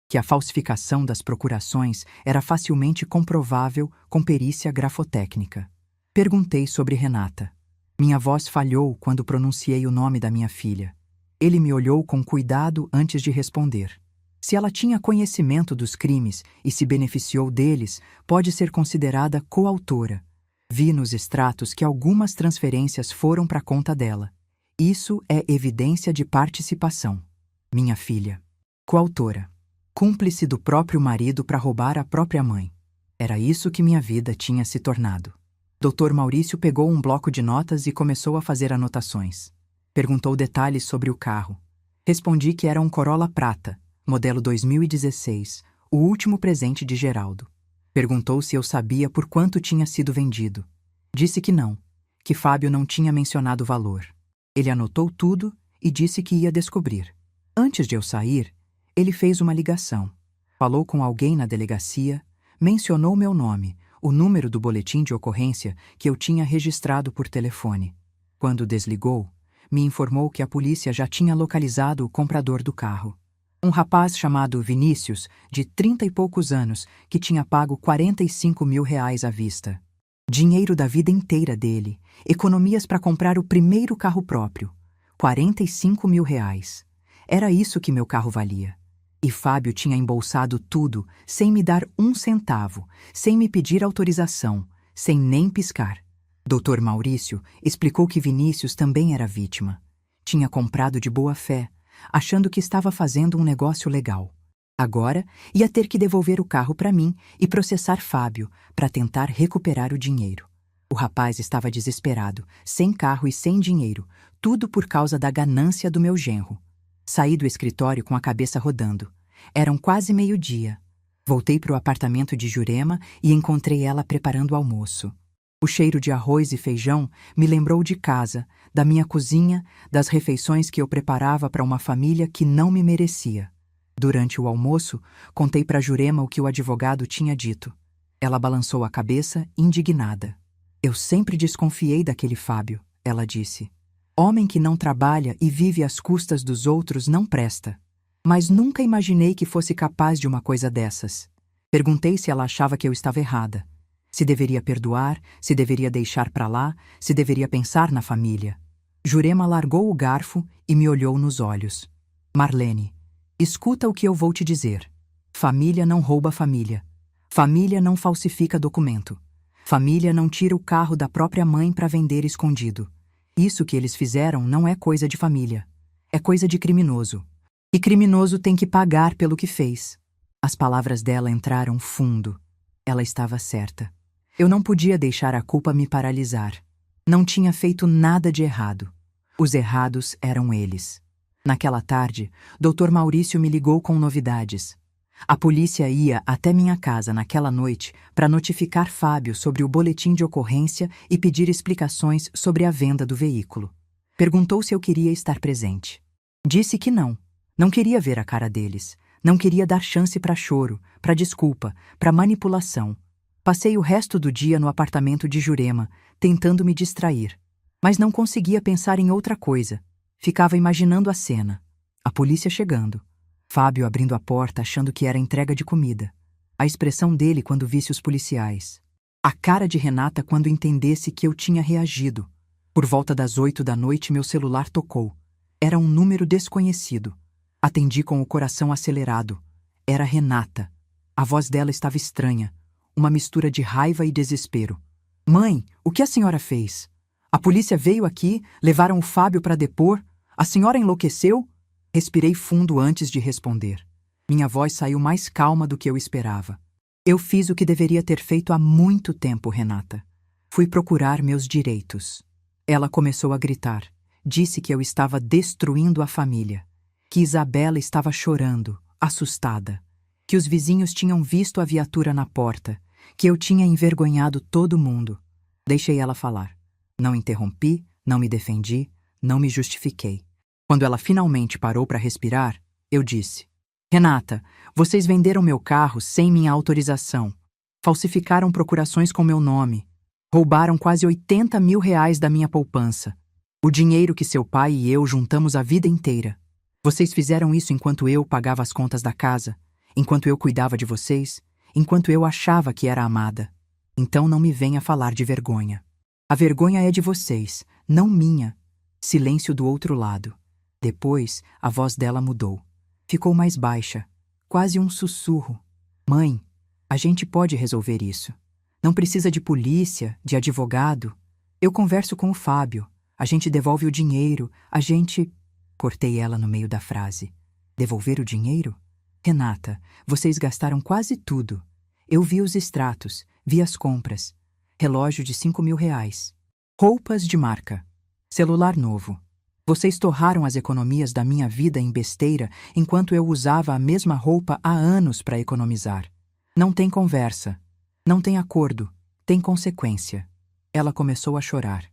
Que a falsificação das procurações era facilmente comprovável com perícia grafotécnica. Perguntei sobre Renata. Minha voz falhou quando pronunciei o nome da minha filha. Ele me olhou com cuidado antes de responder. Se ela tinha conhecimento dos crimes e se beneficiou deles, pode ser considerada coautora. Vi nos extratos que algumas transferências foram para a conta dela. Isso é evidência de participação. Minha filha. Coautora. Cúmplice do próprio marido para roubar a própria mãe. Era isso que minha vida tinha se tornado. Dr. Maurício pegou um bloco de notas e começou a fazer anotações. Perguntou detalhes sobre o carro. Respondi que era um Corolla prata, modelo 2016, o último presente de Geraldo. Perguntou se eu sabia por quanto tinha sido vendido. Disse que não, que Fábio não tinha mencionado o valor. Ele anotou tudo e disse que ia descobrir. Antes de eu sair, ele fez uma ligação. Falou com alguém na delegacia, mencionou meu nome, o número do boletim de ocorrência que eu tinha registrado por telefone. Quando desligou, me informou que a polícia já tinha localizado o comprador do carro. Um rapaz chamado Vinícius, de 30 e poucos anos, que tinha pago R$45 mil à vista. Dinheiro da vida inteira dele, economias para comprar o primeiro carro próprio. R$45 mil. Era isso que meu carro valia. E Fábio tinha embolsado tudo, sem me dar um centavo, sem me pedir autorização, sem nem piscar. Dr. Maurício explicou que Vinícius também era vítima. Tinha comprado de boa fé, achando que estava fazendo um negócio legal. Agora ia ter que devolver o carro para mim e processar Fábio para tentar recuperar o dinheiro. O rapaz estava desesperado, sem carro e sem dinheiro, tudo por causa da ganância do meu genro. Saí do escritório com a cabeça rodando. Eram quase meio-dia. Voltei para o apartamento de Jurema e encontrei ela preparando o almoço. O cheiro de arroz e feijão me lembrou de casa, da minha cozinha, das refeições que eu preparava para uma família que não me merecia. Durante o almoço, contei para Jurema o que o advogado tinha dito. Ela balançou a cabeça, indignada. Eu sempre desconfiei daquele Fábio, ela disse. Homem que não trabalha e vive às custas dos outros não presta. Mas nunca imaginei que fosse capaz de uma coisa dessas. Perguntei se ela achava que eu estava errada. Se deveria perdoar, se deveria deixar para lá, se deveria pensar na família. Jurema largou o garfo e me olhou nos olhos. Marlene, escuta o que eu vou te dizer. Família não rouba família. Família não falsifica documento. Família não tira o carro da própria mãe para vender escondido. Isso que eles fizeram não é coisa de família. É coisa de criminoso. E criminoso tem que pagar pelo que fez. As palavras dela entraram fundo. Ela estava certa. Eu não podia deixar a culpa me paralisar. Não tinha feito nada de errado. Os errados eram eles. Naquela tarde, Dr. Maurício me ligou com novidades. A polícia ia até minha casa naquela noite para notificar Fábio sobre o boletim de ocorrência e pedir explicações sobre a venda do veículo. Perguntou se eu queria estar presente. Disse que não. Não queria ver a cara deles. Não queria dar chance para choro, para desculpa, para manipulação. Passei o resto do dia no apartamento de Jurema, tentando me distrair. Mas não conseguia pensar em outra coisa. Ficava imaginando a cena. A polícia chegando. Fábio abrindo a porta achando que era entrega de comida. A expressão dele quando visse os policiais. A cara de Renata quando entendesse que eu tinha reagido. Por volta das 8 da noite meu celular tocou. Era um número desconhecido. Atendi com o coração acelerado. Era Renata. A voz dela estava estranha. Uma mistura de raiva e desespero. Mãe, o que a senhora fez? A polícia veio aqui, levaram o Fábio para depor. A senhora enlouqueceu? Respirei fundo antes de responder. Minha voz saiu mais calma do que eu esperava. Eu fiz o que deveria ter feito há muito tempo, Renata. Fui procurar meus direitos. Ela começou a gritar. Disse que eu estava destruindo a família. Que Isabela estava chorando, assustada. Que os vizinhos tinham visto a viatura na porta. Que eu tinha envergonhado todo mundo. Deixei ela falar. Não interrompi, não me defendi, não me justifiquei. Quando ela finalmente parou para respirar, eu disse: Renata, vocês venderam meu carro sem minha autorização. Falsificaram procurações com meu nome. Roubaram quase R$ 80 mil da minha poupança. O dinheiro que seu pai e eu juntamos a vida inteira. Vocês fizeram isso enquanto eu pagava as contas da casa, enquanto eu cuidava de vocês, enquanto eu achava que era amada. Então não me venha falar de vergonha. A vergonha é de vocês, não minha. Silêncio do outro lado. Depois, a voz dela mudou. Ficou mais baixa, quase um sussurro. Mãe, a gente pode resolver isso. Não precisa de polícia, de advogado. Eu converso com o Fábio. A gente devolve o dinheiro. A gente... Cortei ela no meio da frase. Devolver o dinheiro? Renata, vocês gastaram quase tudo. Eu vi os extratos, vi as compras. Relógio de R$ 5.000. Roupas de marca. Celular novo. Vocês torraram as economias da minha vida em besteira enquanto eu usava a mesma roupa há anos para economizar. Não tem conversa. Não tem acordo. Tem consequência. Ela começou a chorar.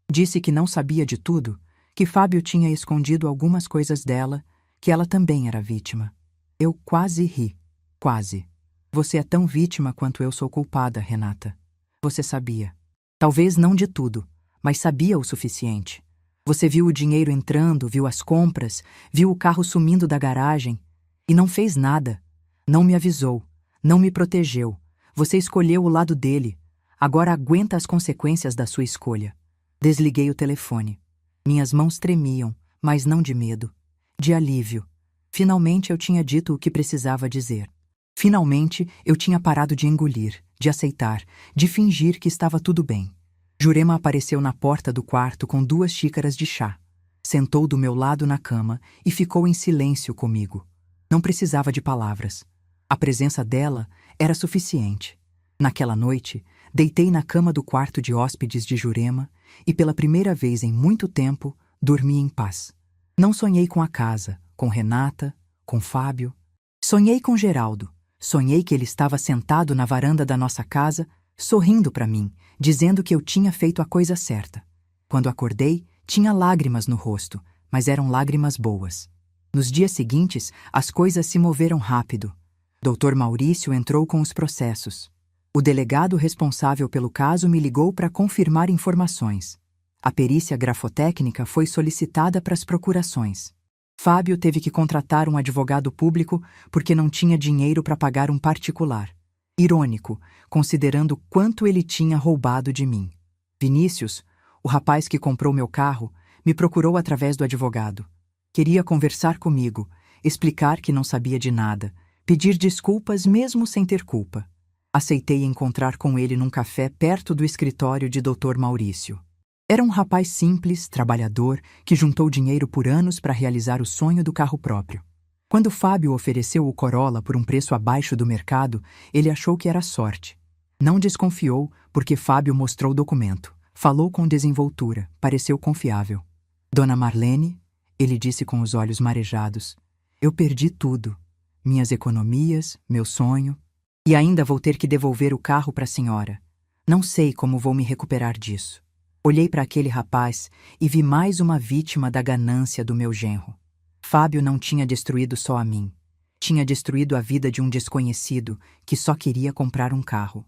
Disse que não sabia de tudo, que Fábio tinha escondido algumas coisas dela, que ela também era vítima. Eu quase ri. Quase. Você é tão vítima quanto eu sou culpada, Renata. Você sabia. Talvez não de tudo, mas sabia o suficiente. Você viu o dinheiro entrando, viu as compras, viu o carro sumindo da garagem e não fez nada. Não me avisou, não me protegeu. Você escolheu o lado dele. Agora aguenta as consequências da sua escolha. Desliguei o telefone. Minhas mãos tremiam, mas não de medo, de alívio. Finalmente eu tinha dito o que precisava dizer. Finalmente eu tinha parado de engolir, de aceitar, de fingir que estava tudo bem. Jurema apareceu na porta do quarto com 2 xícaras de chá. Sentou do meu lado na cama e ficou em silêncio comigo. Não precisava de palavras. A presença dela era suficiente. Naquela noite, deitei na cama do quarto de hóspedes de Jurema e, pela primeira vez em muito tempo, dormi em paz. Não sonhei com a casa, com Renata, com Fábio. Sonhei com Geraldo. Sonhei que ele estava sentado na varanda da nossa casa, sorrindo para mim, dizendo que eu tinha feito a coisa certa. Quando acordei, tinha lágrimas no rosto, mas eram lágrimas boas. Nos dias seguintes, as coisas se moveram rápido. Dr. Maurício entrou com os processos. O delegado responsável pelo caso me ligou para confirmar informações. A perícia grafotécnica foi solicitada para as procurações. Fábio teve que contratar um advogado público porque não tinha dinheiro para pagar um particular. Irônico, considerando quanto ele tinha roubado de mim. Vinícius, o rapaz que comprou meu carro, me procurou através do advogado. Queria conversar comigo, explicar que não sabia de nada, pedir desculpas mesmo sem ter culpa. Aceitei encontrar com ele num café perto do escritório de Dr. Maurício. Era um rapaz simples, trabalhador, que juntou dinheiro por anos para realizar o sonho do carro próprio. Quando Fábio ofereceu o Corolla por um preço abaixo do mercado, ele achou que era sorte. Não desconfiou, porque Fábio mostrou o documento. Falou com desenvoltura, pareceu confiável. Dona Marlene, ele disse com os olhos marejados, eu perdi tudo. Minhas economias, meu sonho. E ainda vou ter que devolver o carro para a senhora. Não sei como vou me recuperar disso. Olhei para aquele rapaz e vi mais uma vítima da ganância do meu genro. Fábio não tinha destruído só a mim. Tinha destruído a vida de um desconhecido que só queria comprar um carro.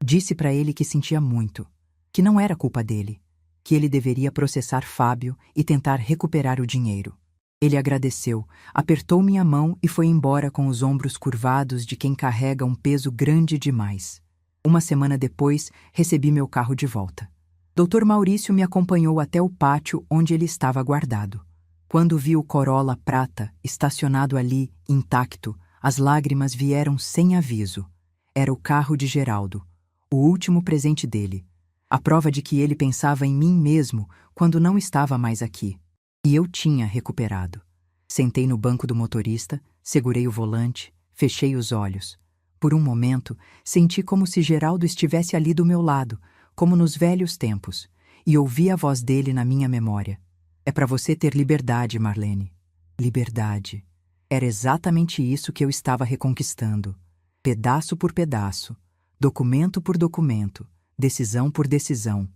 Disse para ele que sentia muito, que não era culpa dele, que ele deveria processar Fábio e tentar recuperar o dinheiro. Ele agradeceu, apertou minha mão e foi embora com os ombros curvados de quem carrega um peso grande demais. Uma semana depois, recebi meu carro de volta. Dr. Maurício me acompanhou até o pátio onde ele estava guardado. Quando vi o Corolla prata estacionado ali, intacto, as lágrimas vieram sem aviso. Era o carro de Geraldo, o último presente dele. A prova de que ele pensava em mim mesmo quando não estava mais aqui. E eu tinha recuperado. Sentei no banco do motorista, segurei o volante, fechei os olhos. Por um momento, senti como se Geraldo estivesse ali do meu lado, como nos velhos tempos, e ouvi a voz dele na minha memória. É para você ter liberdade, Marlene. Liberdade. Era exatamente isso que eu estava reconquistando. Pedaço por pedaço, documento por documento, decisão por decisão.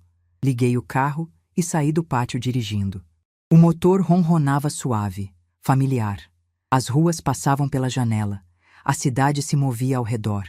Liguei o carro e saí do pátio dirigindo. O motor ronronava suave, familiar. As ruas passavam pela janela. A cidade se movia ao redor.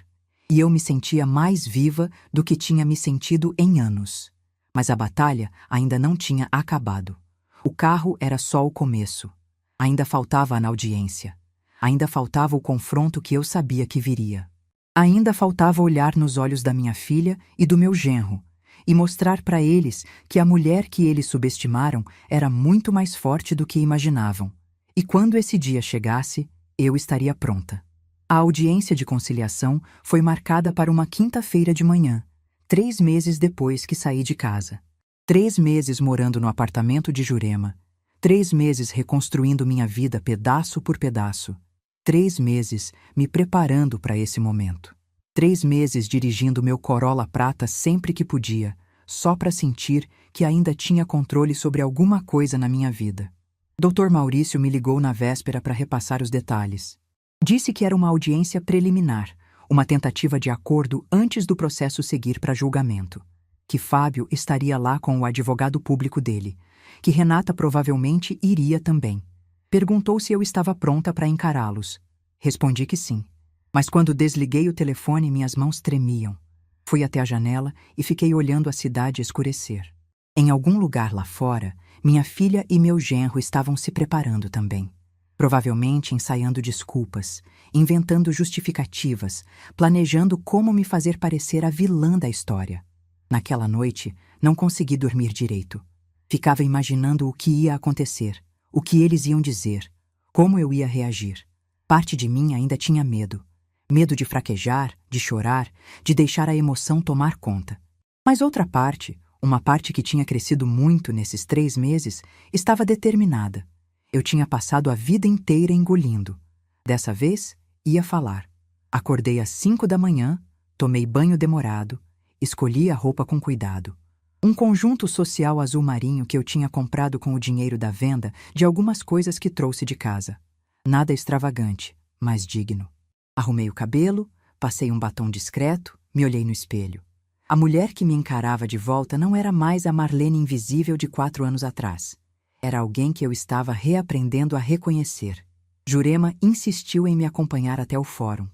E eu me sentia mais viva do que tinha me sentido em anos. Mas a batalha ainda não tinha acabado. O carro era só o começo. Ainda faltava a audiência. Ainda faltava o confronto que eu sabia que viria. Ainda faltava olhar nos olhos da minha filha e do meu genro e mostrar para eles que a mulher que eles subestimaram era muito mais forte do que imaginavam. E quando esse dia chegasse, eu estaria pronta. A audiência de conciliação foi marcada para uma quinta-feira de manhã, 3 meses depois que saí de casa. 3 meses morando no apartamento de Jurema. 3 meses reconstruindo minha vida pedaço por pedaço. 3 meses me preparando para esse momento. 3 meses dirigindo meu Corolla prata sempre que podia, só para sentir que ainda tinha controle sobre alguma coisa na minha vida. Dr. Maurício me ligou na véspera para repassar os detalhes. Disse que era uma audiência preliminar, uma tentativa de acordo antes do processo seguir para julgamento. Que Fábio estaria lá com o advogado público dele, que Renata provavelmente iria também. Perguntou se eu estava pronta para encará-los. Respondi que sim. Mas quando desliguei o telefone, minhas mãos tremiam. Fui até a janela e fiquei olhando a cidade escurecer. Em algum lugar lá fora, minha filha e meu genro estavam se preparando também. Provavelmente ensaiando desculpas, inventando justificativas, planejando como me fazer parecer a vilã da história. Naquela noite, não consegui dormir direito. Ficava imaginando o que ia acontecer, o que eles iam dizer, como eu ia reagir. Parte de mim ainda tinha medo. Medo de fraquejar, de chorar, de deixar a emoção tomar conta. Mas outra parte, uma parte que tinha crescido muito nesses 3 meses, estava determinada. Eu tinha passado a vida inteira engolindo. Dessa vez, ia falar. Acordei às 5 da manhã, tomei banho demorado, escolhi a roupa com cuidado. Um conjunto social azul marinho que eu tinha comprado com o dinheiro da venda de algumas coisas que trouxe de casa. Nada extravagante, mas digno. Arrumei o cabelo, passei um batom discreto, me olhei no espelho. A mulher que me encarava de volta não era mais a Marlene invisível de 4 anos atrás. Era alguém que eu estava reaprendendo a reconhecer. Jurema insistiu em me acompanhar até o fórum.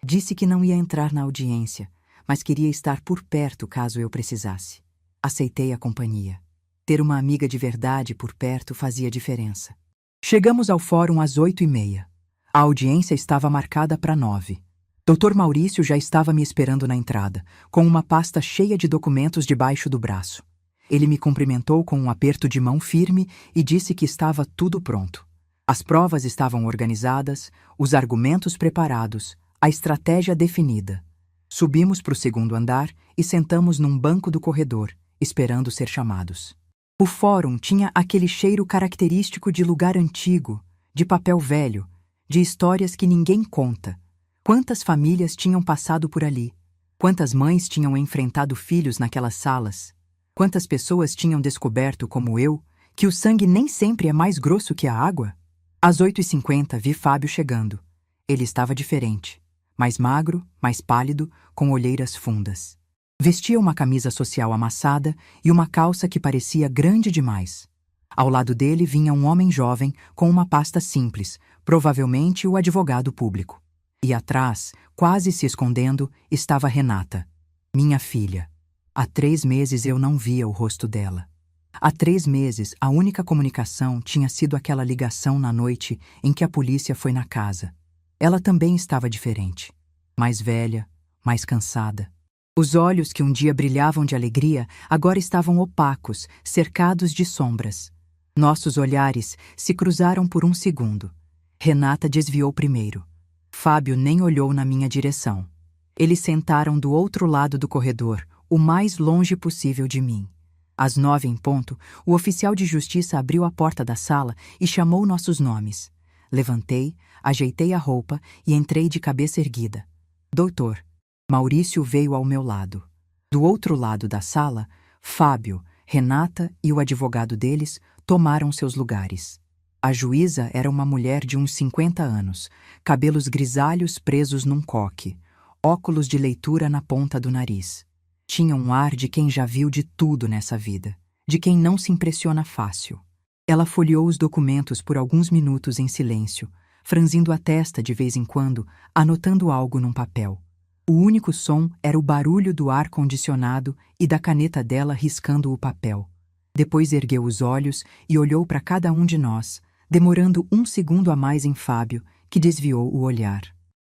Disse que não ia entrar na audiência, mas queria estar por perto caso eu precisasse. Aceitei a companhia. Ter uma amiga de verdade por perto fazia diferença. Chegamos ao fórum às 8h30. A audiência estava marcada para 9. Dr. Maurício já estava me esperando na entrada, com uma pasta cheia de documentos debaixo do braço. Ele me cumprimentou com um aperto de mão firme e disse que estava tudo pronto. As provas estavam organizadas, os argumentos preparados, a estratégia definida. Subimos para o 2º andar e sentamos num banco do corredor, esperando ser chamados. O fórum tinha aquele cheiro característico de lugar antigo, de papel velho, de histórias que ninguém conta. Quantas famílias tinham passado por ali? Quantas mães tinham enfrentado filhos naquelas salas? Quantas pessoas tinham descoberto, como eu, que o sangue nem sempre é mais grosso que a água? Às 8h50 vi Fábio chegando. Ele estava diferente. Mais magro, mais pálido, com olheiras fundas. Vestia uma camisa social amassada e uma calça que parecia grande demais. Ao lado dele vinha um homem jovem com uma pasta simples, provavelmente o advogado público. E atrás, quase se escondendo, estava Renata, minha filha. Há 3 meses eu não via o rosto dela. Há 3 meses, a única comunicação tinha sido aquela ligação na noite em que a polícia foi na casa. Ela também estava diferente. Mais velha, mais cansada. Os olhos que um dia brilhavam de alegria agora estavam opacos, cercados de sombras. Nossos olhares se cruzaram por um segundo. Renata desviou primeiro. Fábio nem olhou na minha direção. Eles sentaram do outro lado do corredor, o mais longe possível de mim. Às 9 em ponto, o oficial de justiça abriu a porta da sala e chamou nossos nomes. Levantei, ajeitei a roupa e entrei de cabeça erguida. Doutor. Maurício veio ao meu lado. Do outro lado da sala, Fábio, Renata e o advogado deles tomaram seus lugares. A juíza era uma mulher de uns 50 anos, cabelos grisalhos presos num coque, óculos de leitura na ponta do nariz. Tinha um ar de quem já viu de tudo nessa vida, de quem não se impressiona fácil. Ela folheou os documentos por alguns minutos em silêncio, franzindo a testa de vez em quando, anotando algo num papel. O único som era o barulho do ar-condicionado e da caneta dela riscando o papel. Depois ergueu os olhos e olhou para cada um de nós, demorando 1 segundo a mais em Fábio, que desviou o olhar.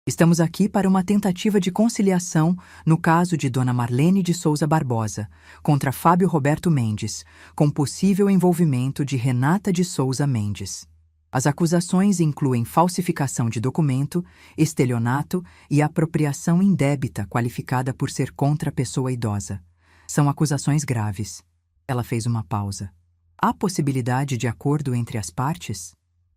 Estamos aqui para uma tentativa de conciliação no caso de Dona Marlene de Souza Barbosa, contra Fábio Roberto Mendes, com possível envolvimento de Renata de Souza Mendes. As acusações incluem falsificação de documento, estelionato e apropriação indébita qualificada por ser contra a pessoa idosa. São acusações graves. Ela fez uma pausa. Há possibilidade de acordo entre as partes?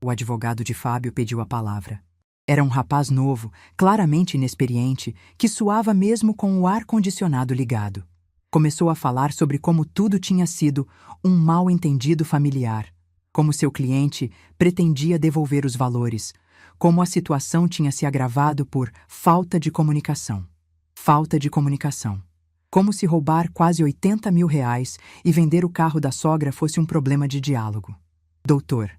O advogado de Fábio pediu a palavra. Era um rapaz novo, claramente inexperiente, que suava mesmo com o ar-condicionado ligado. Começou a falar sobre como tudo tinha sido um mal-entendido familiar, como seu cliente pretendia devolver os valores, como a situação tinha se agravado por falta de comunicação. Falta de comunicação. Como se roubar quase R$80 mil e vender o carro da sogra fosse um problema de diálogo. Doutor.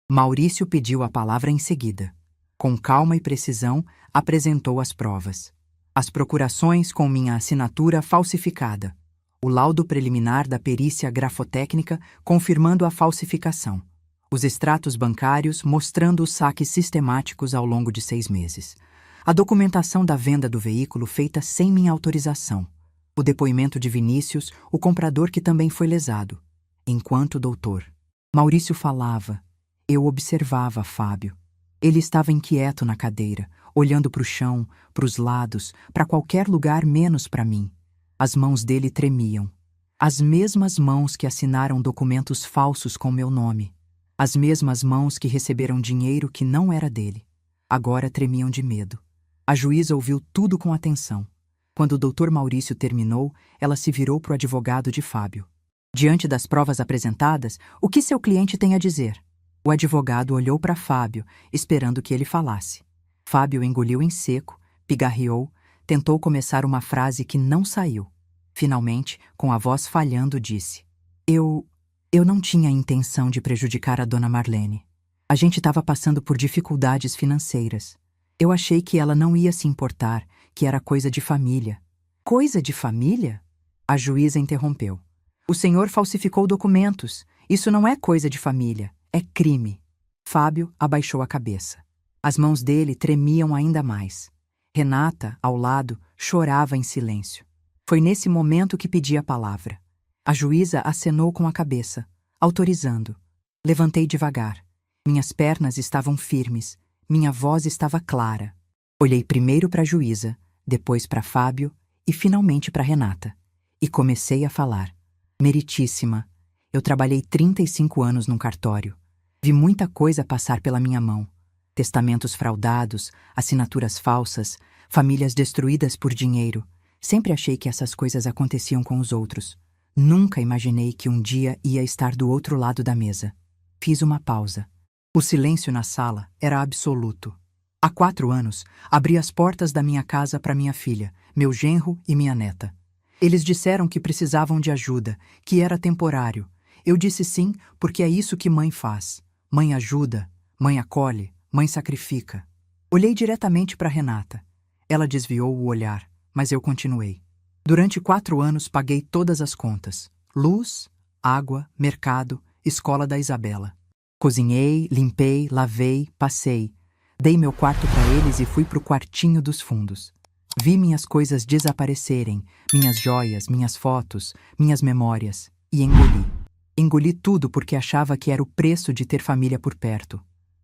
Maurício pediu a palavra em seguida. Com calma e precisão, apresentou as provas. As procurações com minha assinatura falsificada. O laudo preliminar da perícia grafotécnica confirmando a falsificação. Os extratos bancários mostrando os saques sistemáticos ao longo de 6 meses. A documentação da venda do veículo feita sem minha autorização. O depoimento de Vinícius, o comprador que também foi lesado. Enquanto o doutor Maurício falava, eu observava Fábio. Ele estava inquieto na cadeira, olhando para o chão, para os lados, para qualquer lugar menos para mim. As mãos dele tremiam. As mesmas mãos que assinaram documentos falsos com meu nome. As mesmas mãos que receberam dinheiro que não era dele. Agora tremiam de medo. A juíza ouviu tudo com atenção. Quando o doutor Maurício terminou, ela se virou para o advogado de Fábio. Diante das provas apresentadas, o que seu cliente tem a dizer? O advogado olhou para Fábio, esperando que ele falasse. Fábio engoliu em seco, pigarreou, tentou começar uma frase que não saiu. Finalmente, com a voz falhando, disse: Eu não tinha a intenção de prejudicar a Dona Marlene. A gente estava passando por dificuldades financeiras. Eu achei que ela não ia se importar, que era coisa de família. Coisa de família? A juíza interrompeu. O senhor falsificou documentos. Isso não é coisa de família. É crime. Fábio abaixou a cabeça. As mãos dele tremiam ainda mais. Renata, ao lado, chorava em silêncio. Foi nesse momento que pedi a palavra. A juíza acenou com a cabeça, autorizando. Levantei devagar. Minhas pernas estavam firmes. Minha voz estava clara. Olhei primeiro para a juíza, depois para Fábio e finalmente para Renata. E comecei a falar. Meritíssima, eu trabalhei 35 anos num cartório. Vi muita coisa passar pela minha mão. Testamentos fraudados, assinaturas falsas, famílias destruídas por dinheiro, Sempre achei que essas coisas aconteciam com os outros. Nunca imaginei que um dia ia estar do outro lado da mesa. Fiz uma pausa. O silêncio na sala era absoluto. Há 4 anos, abri as portas da minha casa para minha filha, meu genro e minha neta. Eles disseram que precisavam de ajuda, que era temporário. Eu disse sim, porque é isso que mãe faz. Mãe ajuda, mãe acolhe, mãe sacrifica. Olhei diretamente para Renata. Ela desviou o olhar, mas eu continuei. Durante 4 anos paguei todas as contas. Luz, água, mercado, escola da Isabela. Cozinhei, limpei, lavei, passei. Dei meu quarto para eles e fui pro quartinho dos fundos. Vi minhas coisas desaparecerem, minhas joias, minhas fotos, minhas memórias, e engoli. Engoli tudo porque achava que era o preço de ter família por perto.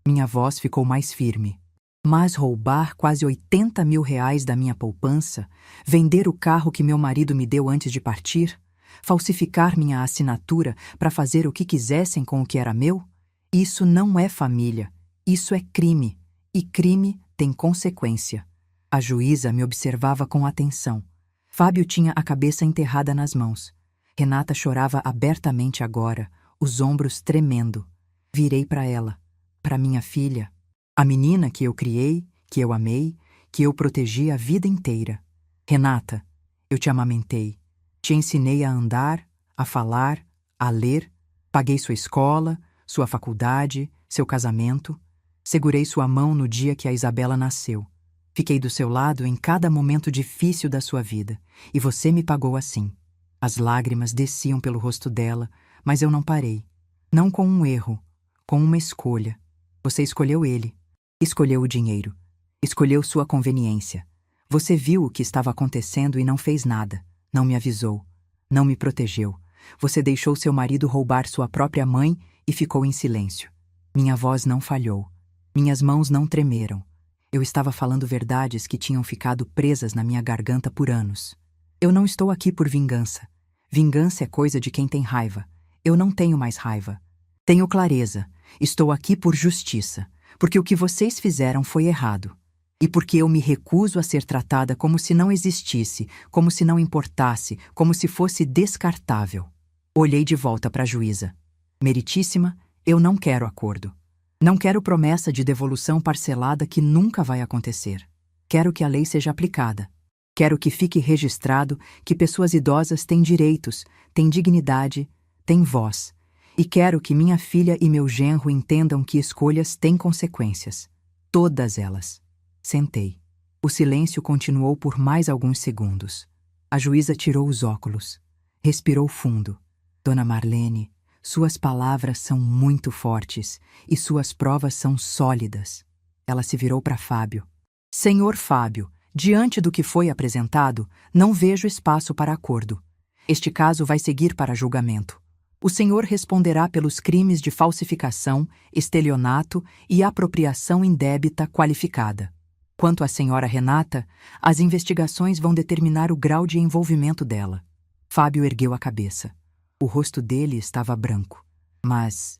Minha voz ficou mais firme. Mas roubar quase 80 mil reais da minha poupança, vender o carro que meu marido me deu antes de partir, falsificar minha assinatura para fazer o que quisessem com o que era meu, isso não é família, isso é crime, e crime tem consequência. A juíza me observava com atenção. Fábio tinha a cabeça enterrada nas mãos. Renata chorava abertamente agora, os ombros tremendo. Virei para ela, para minha filha, a menina que eu criei, que eu amei, que eu protegi a vida inteira. Renata, eu te amamentei. Te ensinei a andar, a falar, a ler. Paguei sua escola, sua faculdade, seu casamento. Segurei sua mão no dia que a Isabela nasceu. Fiquei do seu lado em cada momento difícil da sua vida, e você me pagou assim. As lágrimas desciam pelo rosto dela, mas eu não parei. Não com um erro, com uma escolha. Você escolheu ele. Escolheu o dinheiro. Escolheu sua conveniência. Você viu o que estava acontecendo e não fez nada. Não me avisou. Não me protegeu. Você deixou seu marido roubar sua própria mãe e ficou em silêncio. Minha voz não falhou. Minhas mãos não tremeram. Eu estava falando verdades que tinham ficado presas na minha garganta por anos. Eu não estou aqui por vingança. Vingança é coisa de quem tem raiva. Eu não tenho mais raiva. Tenho clareza. Estou aqui por justiça. Porque o que vocês fizeram foi errado. E porque eu me recuso a ser tratada como se não existisse, como se não importasse, como se fosse descartável. Olhei de volta para a juíza. Meritíssima, eu não quero acordo. Não quero promessa de devolução parcelada que nunca vai acontecer. Quero que a lei seja aplicada. Quero que fique registrado que pessoas idosas têm direitos, têm dignidade, têm voz. E quero que minha filha e meu genro entendam que escolhas têm consequências. Todas elas. Sentei. O silêncio continuou por mais alguns segundos. A juíza tirou os óculos. Respirou fundo. Dona Marlene, suas palavras são muito fortes e suas provas são sólidas. Ela se virou para Fábio. Senhor Fábio, diante do que foi apresentado, não vejo espaço para acordo. Este caso vai seguir para julgamento. O senhor responderá pelos crimes de falsificação, estelionato e apropriação indébita qualificada. Quanto à senhora Renata, as investigações vão determinar o grau de envolvimento dela. Fábio ergueu a cabeça. O rosto dele estava branco. Mas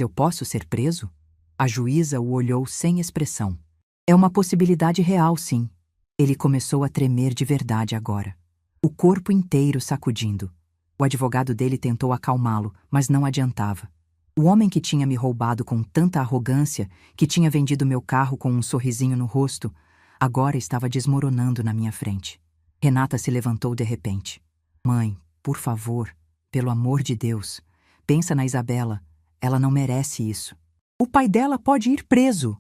eu posso ser preso? A juíza o olhou sem expressão. É uma possibilidade real, sim. Ele começou a tremer de verdade agora. O corpo inteiro sacudindo. O advogado dele tentou acalmá-lo, mas não adiantava. O homem que tinha me roubado com tanta arrogância, que tinha vendido meu carro com um sorrisinho no rosto, agora estava desmoronando na minha frente. Renata se levantou de repente. Mãe, por favor, pelo amor de Deus, pensa na Isabela. Ela não merece isso. O pai dela pode ir preso.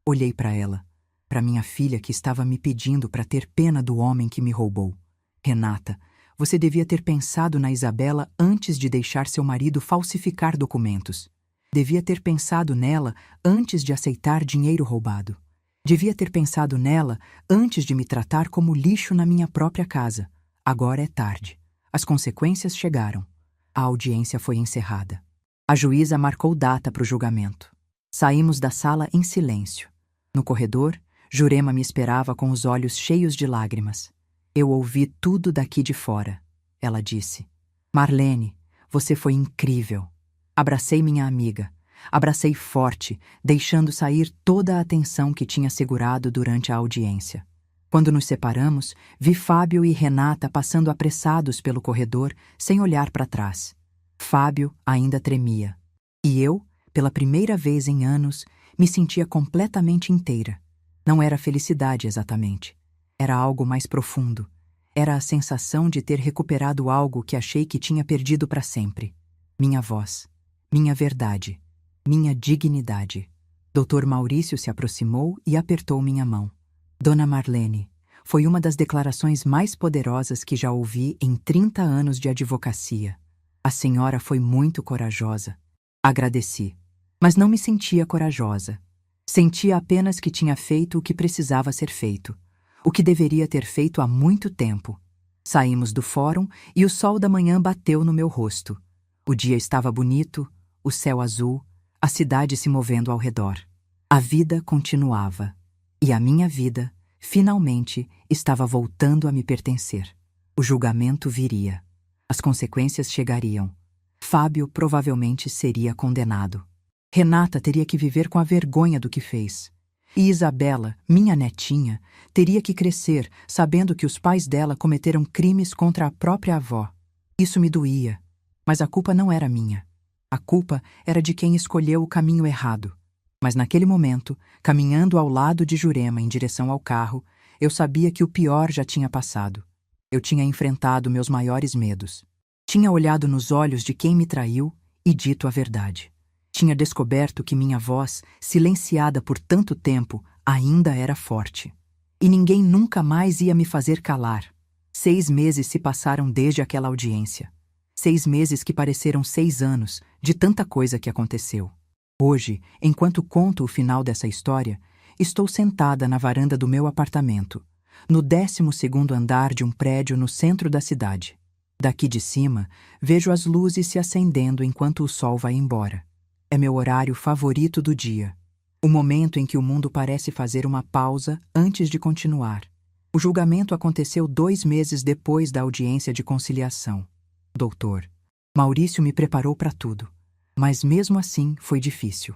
Olhei para ela, para minha filha que estava me pedindo para ter pena do homem que me roubou. Renata, você devia ter pensado na Isabela antes de deixar seu marido falsificar documentos. Devia ter pensado nela antes de aceitar dinheiro roubado. Devia ter pensado nela antes de me tratar como lixo na minha própria casa. Agora é tarde. As consequências chegaram. A audiência foi encerrada. A juíza marcou data para o julgamento. Saímos da sala em silêncio. No corredor, Jurema me esperava com os olhos cheios de lágrimas. Eu ouvi tudo daqui de fora. Ela disse. Marlene, você foi incrível. Abracei minha amiga. Abracei forte, deixando sair toda a atenção que tinha segurado durante a audiência. Quando nos separamos, vi Fábio e Renata passando apressados pelo corredor, sem olhar para trás. Fábio ainda tremia. E eu, pela primeira vez em anos, me sentia completamente inteira. Não era felicidade exatamente. Era algo mais profundo. Era a sensação de ter recuperado algo que achei que tinha perdido para sempre. Minha voz, minha verdade, minha dignidade. Dr. Maurício se aproximou e apertou minha mão. Dona Marlene, foi uma das declarações mais poderosas que já ouvi em 30 anos de advocacia. A senhora foi muito corajosa. Agradeci. Mas não me sentia corajosa. Sentia apenas que tinha feito o que precisava ser feito. O que deveria ter feito há muito tempo. Saímos do fórum e o sol da manhã bateu no meu rosto. O dia estava bonito, o céu azul, a cidade se movendo ao redor. A vida continuava. E a minha vida, finalmente, estava voltando a me pertencer. O julgamento viria. As consequências chegariam. Fábio provavelmente seria condenado. Renata teria que viver com a vergonha do que fez. E Isabela, minha netinha, teria que crescer sabendo que os pais dela cometeram crimes contra a própria avó. Isso me doía. Mas a culpa não era minha. A culpa era de quem escolheu o caminho errado. Mas naquele momento, caminhando ao lado de Jurema em direção ao carro, eu sabia que o pior já tinha passado. Eu tinha enfrentado meus maiores medos. Tinha olhado nos olhos de quem me traiu e dito a verdade. Tinha descoberto que minha voz, silenciada por tanto tempo, ainda era forte. E ninguém nunca mais ia me fazer calar. 6 meses se passaram desde aquela audiência. 6 meses que pareceram 6 anos, de tanta coisa que aconteceu. Hoje, enquanto conto o final dessa história, estou sentada na varanda do meu apartamento, no 12º andar de um prédio no centro da cidade. Daqui de cima, vejo as luzes se acendendo enquanto o sol vai embora. É meu horário favorito do dia. O momento em que o mundo parece fazer uma pausa antes de continuar. O julgamento aconteceu 2 meses depois da audiência de conciliação. Doutor, Maurício me preparou para tudo. Mas mesmo assim foi difícil.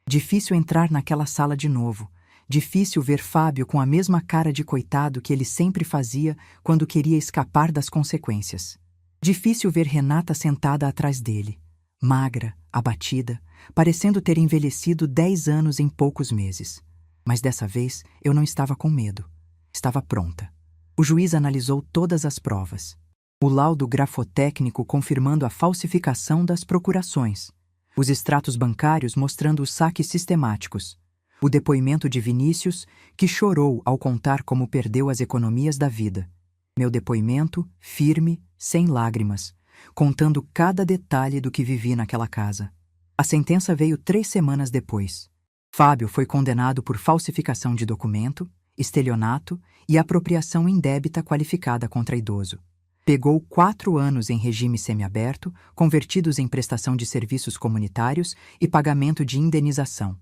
Difícil entrar naquela sala de novo. Difícil ver Fábio com a mesma cara de coitado que ele sempre fazia quando queria escapar das consequências. Difícil ver Renata sentada atrás dele, magra, abatida, parecendo ter envelhecido 10 anos em poucos meses. Mas dessa vez eu não estava com medo. Estava pronta. O juiz analisou todas as provas. O laudo grafotécnico confirmando a falsificação das procurações. Os extratos bancários mostrando os saques sistemáticos. O depoimento de Vinícius, que chorou ao contar como perdeu as economias da vida. Meu depoimento, firme, sem lágrimas, contando cada detalhe do que vivi naquela casa. A sentença veio 3 semanas depois. Fábio foi condenado por falsificação de documento, estelionato e apropriação indébita qualificada contra idoso. Pegou 4 anos em regime semiaberto, convertidos em prestação de serviços comunitários e pagamento de indenização.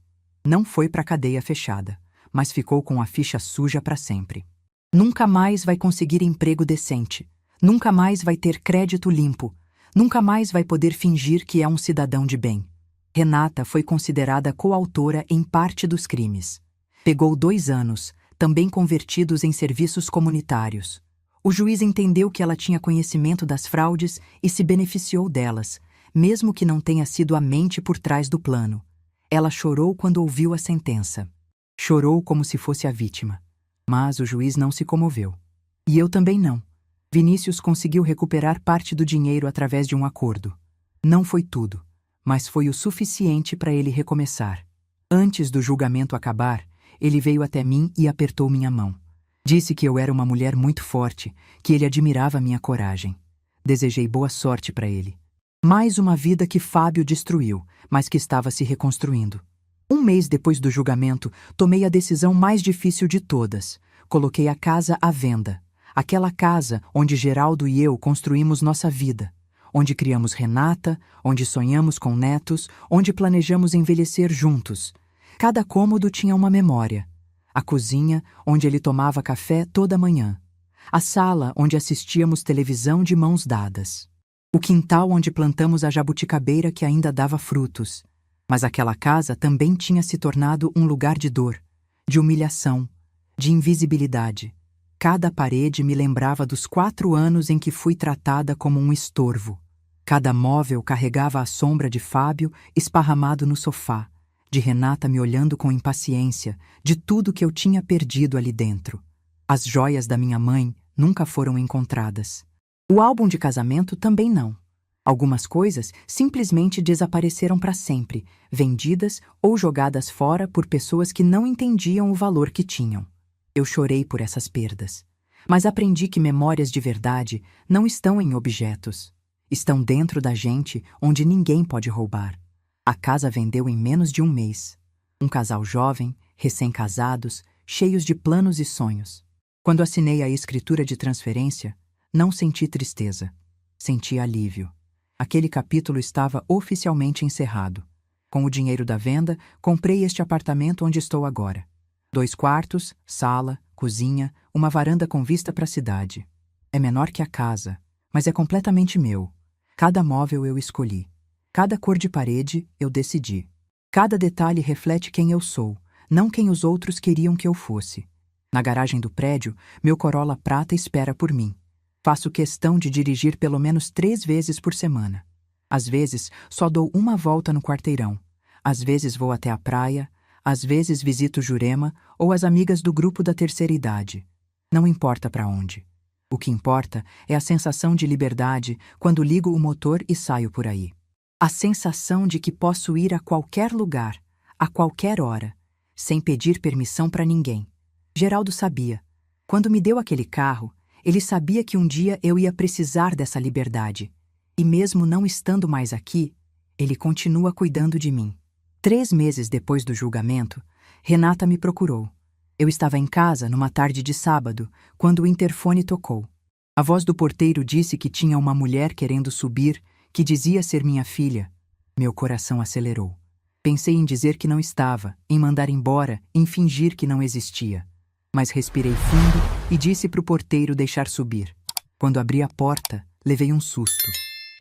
Não foi para a cadeia fechada, mas ficou com a ficha suja para sempre. Nunca mais vai conseguir emprego decente. Nunca mais vai ter crédito limpo. Nunca mais vai poder fingir que é um cidadão de bem. Renata foi considerada coautora em parte dos crimes. Pegou 2 anos, também convertidos em serviços comunitários. O juiz entendeu que ela tinha conhecimento das fraudes e se beneficiou delas, mesmo que não tenha sido a mente por trás do plano. Ela chorou quando ouviu a sentença. Chorou como se fosse a vítima. Mas o juiz não se comoveu. E eu também não. Vinícius conseguiu recuperar parte do dinheiro através de um acordo. Não foi tudo, mas foi o suficiente para ele recomeçar. Antes do julgamento acabar, ele veio até mim e apertou minha mão. Disse que eu era uma mulher muito forte, que ele admirava minha coragem. Desejei boa sorte para ele. Mais uma vida que Fábio destruiu, mas que estava se reconstruindo. 1 mês depois do julgamento, tomei a decisão mais difícil de todas. Coloquei a casa à venda. Aquela casa onde Geraldo e eu construímos nossa vida. Onde criamos Renata, onde sonhamos com netos, onde planejamos envelhecer juntos. Cada cômodo tinha uma memória. A cozinha, onde ele tomava café toda manhã. A sala, onde assistíamos televisão de mãos dadas. O quintal onde plantamos a jabuticabeira que ainda dava frutos. Mas aquela casa também tinha se tornado um lugar de dor, de humilhação, de invisibilidade. Cada parede me lembrava dos 4 anos em que fui tratada como um estorvo. Cada móvel carregava a sombra de Fábio esparramado no sofá, de Renata me olhando com impaciência, de tudo que eu tinha perdido ali dentro. As joias da minha mãe nunca foram encontradas. O álbum de casamento também não. Algumas coisas simplesmente desapareceram para sempre, vendidas ou jogadas fora por pessoas que não entendiam o valor que tinham. Eu chorei por essas perdas. Mas aprendi que memórias de verdade não estão em objetos. Estão dentro da gente, onde ninguém pode roubar. A casa vendeu em menos de um mês. Um casal jovem, recém-casados, cheios de planos e sonhos. Quando assinei a escritura de transferência, não senti tristeza. Senti alívio. Aquele capítulo estava oficialmente encerrado. Com o dinheiro da venda, comprei este apartamento onde estou agora. 2 quartos, sala, cozinha, uma varanda com vista para a cidade. É menor que a casa, mas é completamente meu. Cada móvel eu escolhi. Cada cor de parede eu decidi. Cada detalhe reflete quem eu sou, não quem os outros queriam que eu fosse. Na garagem do prédio, meu Corolla prata espera por mim. Faço questão de dirigir pelo menos 3 vezes por semana. Às vezes, só dou uma volta no quarteirão. Às vezes vou até a praia, às vezes visito Jurema ou as amigas do grupo da terceira idade. Não importa para onde. O que importa é a sensação de liberdade quando ligo o motor e saio por aí. A sensação de que posso ir a qualquer lugar, a qualquer hora, sem pedir permissão para ninguém. Geraldo sabia. Quando me deu aquele carro, ele sabia que um dia eu ia precisar dessa liberdade. E mesmo não estando mais aqui, ele continua cuidando de mim. 3 meses depois do julgamento, Renata me procurou. Eu estava em casa numa tarde de sábado, quando o interfone tocou. A voz do porteiro disse que tinha uma mulher querendo subir, que dizia ser minha filha. Meu coração acelerou. Pensei em dizer que não estava, em mandar embora, em fingir que não existia. Mas respirei fundo e disse para o porteiro deixar subir. Quando abri a porta, levei um susto.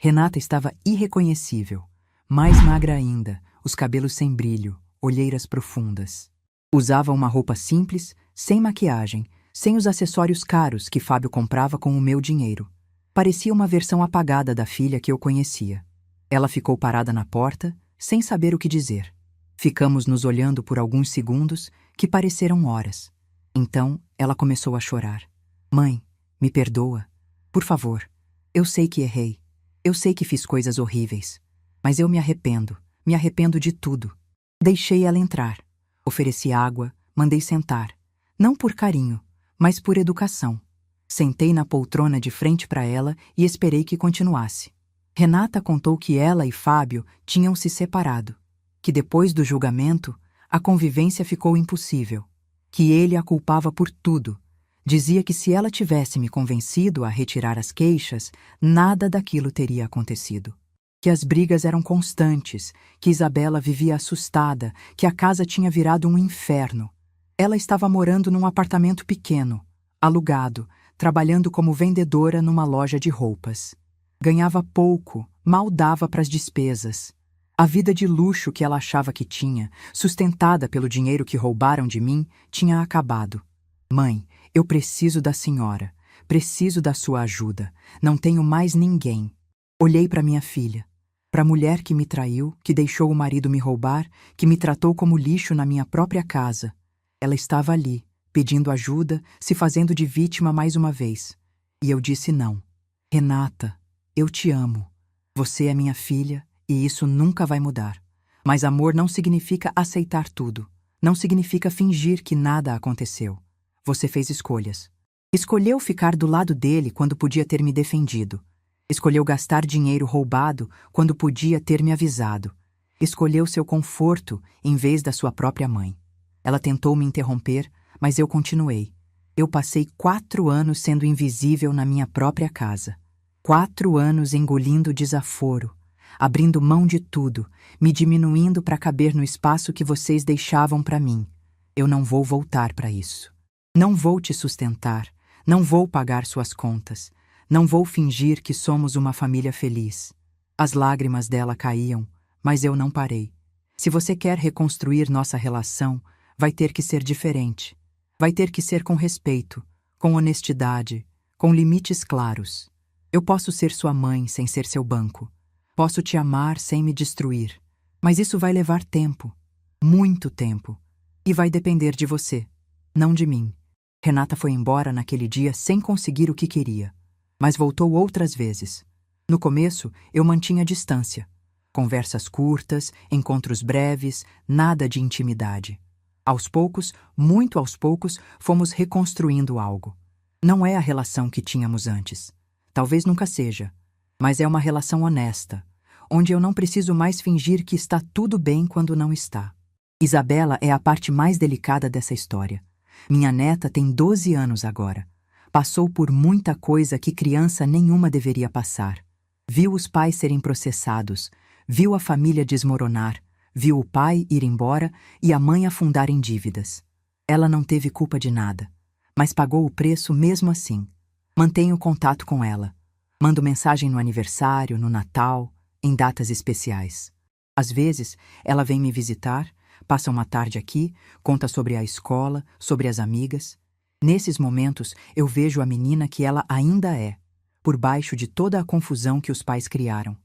Renata estava irreconhecível. Mais magra ainda, os cabelos sem brilho, olheiras profundas. Usava uma roupa simples, sem maquiagem, sem os acessórios caros que Fábio comprava com o meu dinheiro. Parecia uma versão apagada da filha que eu conhecia. Ela ficou parada na porta, sem saber o que dizer. Ficamos nos olhando por alguns segundos, que pareceram horas. Então, ela começou a chorar. Mãe, me perdoa. Por favor. Eu sei que errei. Eu sei que fiz coisas horríveis. Mas eu me arrependo de tudo. Deixei ela entrar. Ofereci água, mandei sentar. Não por carinho, mas por educação. Sentei na poltrona de frente para ela e esperei que continuasse. Renata contou que ela e Fábio tinham se separado. Que depois do julgamento, a convivência ficou impossível. Que ele a culpava por tudo. Dizia que se ela tivesse me convencido a retirar as queixas, nada daquilo teria acontecido. Que as brigas eram constantes, que Isabela vivia assustada, que a casa tinha virado um inferno. Ela estava morando num apartamento pequeno, alugado, trabalhando como vendedora numa loja de roupas. Ganhava pouco, mal dava para as despesas. A vida de luxo que ela achava que tinha, sustentada pelo dinheiro que roubaram de mim, tinha acabado. Mãe, eu preciso da senhora. Preciso da sua ajuda. Não tenho mais ninguém. Olhei para minha filha. Para a mulher que me traiu, que deixou o marido me roubar, que me tratou como lixo na minha própria casa. Ela estava ali, pedindo ajuda, se fazendo de vítima mais uma vez. E eu disse não. Renata, eu te amo. Você é minha filha e isso nunca vai mudar. Mas amor não significa aceitar tudo. Não significa fingir que nada aconteceu. Você fez escolhas. Escolheu ficar do lado dele quando podia ter me defendido. Escolheu gastar dinheiro roubado quando podia ter me avisado. Escolheu seu conforto em vez da sua própria mãe. Ela tentou me interromper, mas eu continuei. Eu passei 4 anos sendo invisível na minha própria casa. 4 anos engolindo desaforo, abrindo mão de tudo, me diminuindo para caber no espaço que vocês deixavam para mim. Eu não vou voltar para isso. Não vou te sustentar, não vou pagar suas contas. Não vou fingir que somos uma família feliz. As lágrimas dela caíam, mas eu não parei. Se você quer reconstruir nossa relação, vai ter que ser diferente. Vai ter que ser com respeito, com honestidade, com limites claros. Eu posso ser sua mãe sem ser seu banco. Posso te amar sem me destruir. Mas isso vai levar tempo, muito tempo. E vai depender de você, não de mim. Renata foi embora naquele dia sem conseguir o que queria, mas voltou outras vezes. No começo, eu mantinha distância. Conversas curtas, encontros breves, nada de intimidade. Aos poucos, muito aos poucos, fomos reconstruindo algo. Não é a relação que tínhamos antes. Talvez nunca seja, mas é uma relação honesta, onde eu não preciso mais fingir que está tudo bem quando não está. Isabela é a parte mais delicada dessa história. Minha neta tem 12 anos agora. Passou por muita coisa que criança nenhuma deveria passar. Viu os pais serem processados, viu a família desmoronar, viu o pai ir embora e a mãe afundar em dívidas. Ela não teve culpa de nada, mas pagou o preço mesmo assim. Mantenho contato com ela. Mando mensagem no aniversário, no Natal, em datas especiais. Às vezes, ela vem me visitar, passa uma tarde aqui, conta sobre a escola, sobre as amigas. Nesses momentos, eu vejo a menina que ela ainda é, por baixo de toda a confusão que os pais criaram.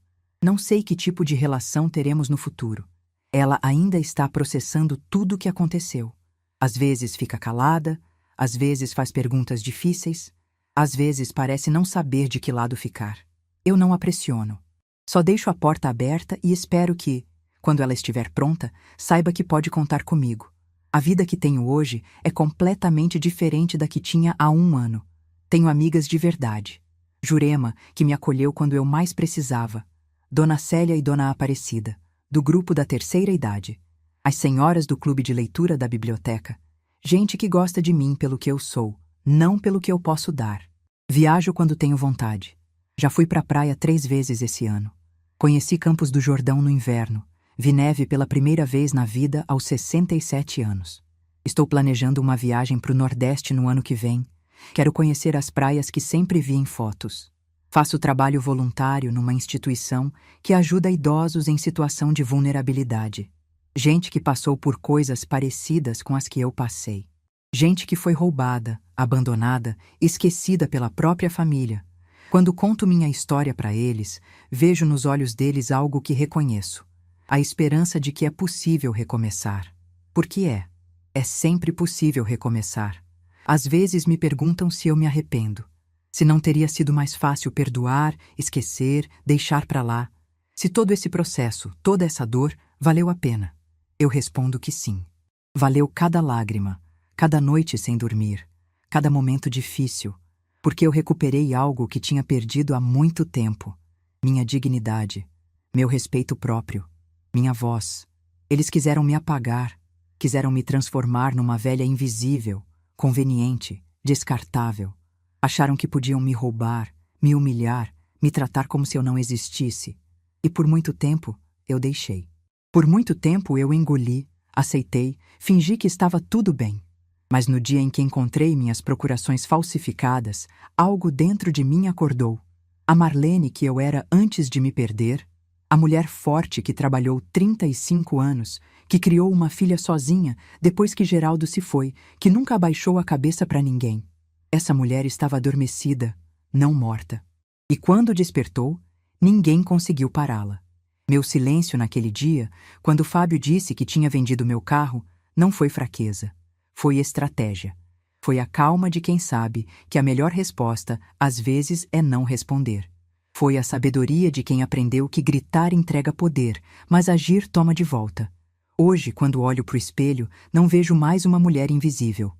Não sei que tipo de relação teremos no futuro. Ela ainda está processando tudo o que aconteceu. Às vezes fica calada, às vezes faz perguntas difíceis, às vezes parece não saber de que lado ficar. Eu não a pressiono. Só deixo a porta aberta e espero que, quando ela estiver pronta, saiba que pode contar comigo. A vida que tenho hoje é completamente diferente da que tinha há 1 ano. Tenho amigas de verdade. Jurema, que me acolheu quando eu mais precisava. Dona Célia e Dona Aparecida, do grupo da terceira idade. As senhoras do clube de leitura da biblioteca. Gente que gosta de mim pelo que eu sou, não pelo que eu posso dar. Viajo quando tenho vontade. Já fui pra praia 3 vezes esse ano. Conheci Campos do Jordão no inverno. Vi neve pela primeira vez na vida aos 67 anos. Estou planejando uma viagem para o Nordeste no ano que vem. Quero conhecer as praias que sempre vi em fotos. Faço trabalho voluntário numa instituição que ajuda idosos em situação de vulnerabilidade. Gente que passou por coisas parecidas com as que eu passei. Gente que foi roubada, abandonada, esquecida pela própria família. Quando conto minha história para eles, vejo nos olhos deles algo que reconheço. A esperança de que é possível recomeçar. Porque é sempre possível recomeçar. Às vezes me perguntam se eu me arrependo. Se não teria sido mais fácil perdoar, esquecer, deixar para lá. Se todo esse processo, toda essa dor, valeu a pena. Eu respondo que sim. Valeu cada lágrima, cada noite sem dormir, cada momento difícil, porque eu recuperei algo que tinha perdido há muito tempo. Minha dignidade, meu respeito próprio, minha voz. Eles quiseram me apagar, quiseram me transformar numa velha invisível, conveniente, descartável. Acharam que podiam me roubar, me humilhar, me tratar como se eu não existisse. E por muito tempo, eu deixei. Por muito tempo eu engoli, aceitei, fingi que estava tudo bem. Mas no dia em que encontrei minhas procurações falsificadas, algo dentro de mim acordou. A Marlene que eu era antes de me perder, a mulher forte que trabalhou 35 anos, que criou uma filha sozinha depois que Geraldo se foi, que nunca abaixou a cabeça para ninguém. Essa mulher estava adormecida, não morta. E quando despertou, ninguém conseguiu pará-la. Meu silêncio naquele dia, quando Fábio disse que tinha vendido meu carro, não foi fraqueza. Foi estratégia. Foi a calma de quem sabe que a melhor resposta, às vezes, é não responder. Foi a sabedoria de quem aprendeu que gritar entrega poder, mas agir toma de volta. Hoje, quando olho para o espelho, não vejo mais uma mulher invisível.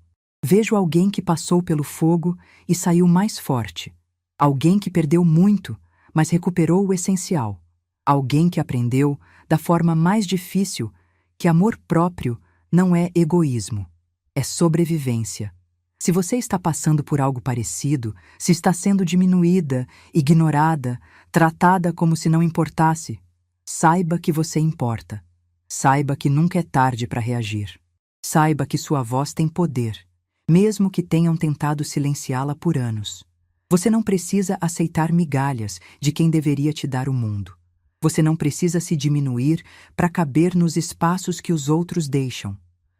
Vejo alguém que passou pelo fogo e saiu mais forte. Alguém que perdeu muito, mas recuperou o essencial. Alguém que aprendeu, da forma mais difícil, que amor próprio não é egoísmo, é sobrevivência. Se você está passando por algo parecido, se está sendo diminuída, ignorada, tratada como se não importasse, saiba que você importa. Saiba que nunca é tarde para reagir. Saiba que sua voz tem poder, mesmo que tenham tentado silenciá-la por anos. Você não precisa aceitar migalhas de quem deveria te dar o mundo. Você não precisa se diminuir para caber nos espaços que os outros deixam.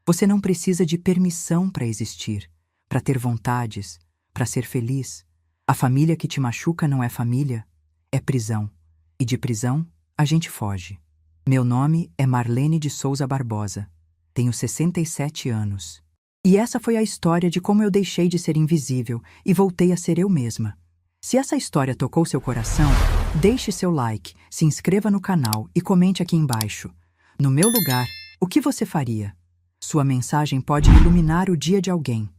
Você não precisa de permissão para existir, para ter vontades, Para ser feliz, a família que te machuca não é família, é prisão. E de prisão, a gente foge. Meu nome é Marlene de Souza Barbosa. Tenho 67 anos. E essa foi a história de como eu deixei de ser invisível e voltei a ser eu mesma. Se essa história tocou seu coração, deixe seu like, se inscreva no canal e comente aqui embaixo. No meu lugar, o que você faria? Sua mensagem pode iluminar o dia de alguém.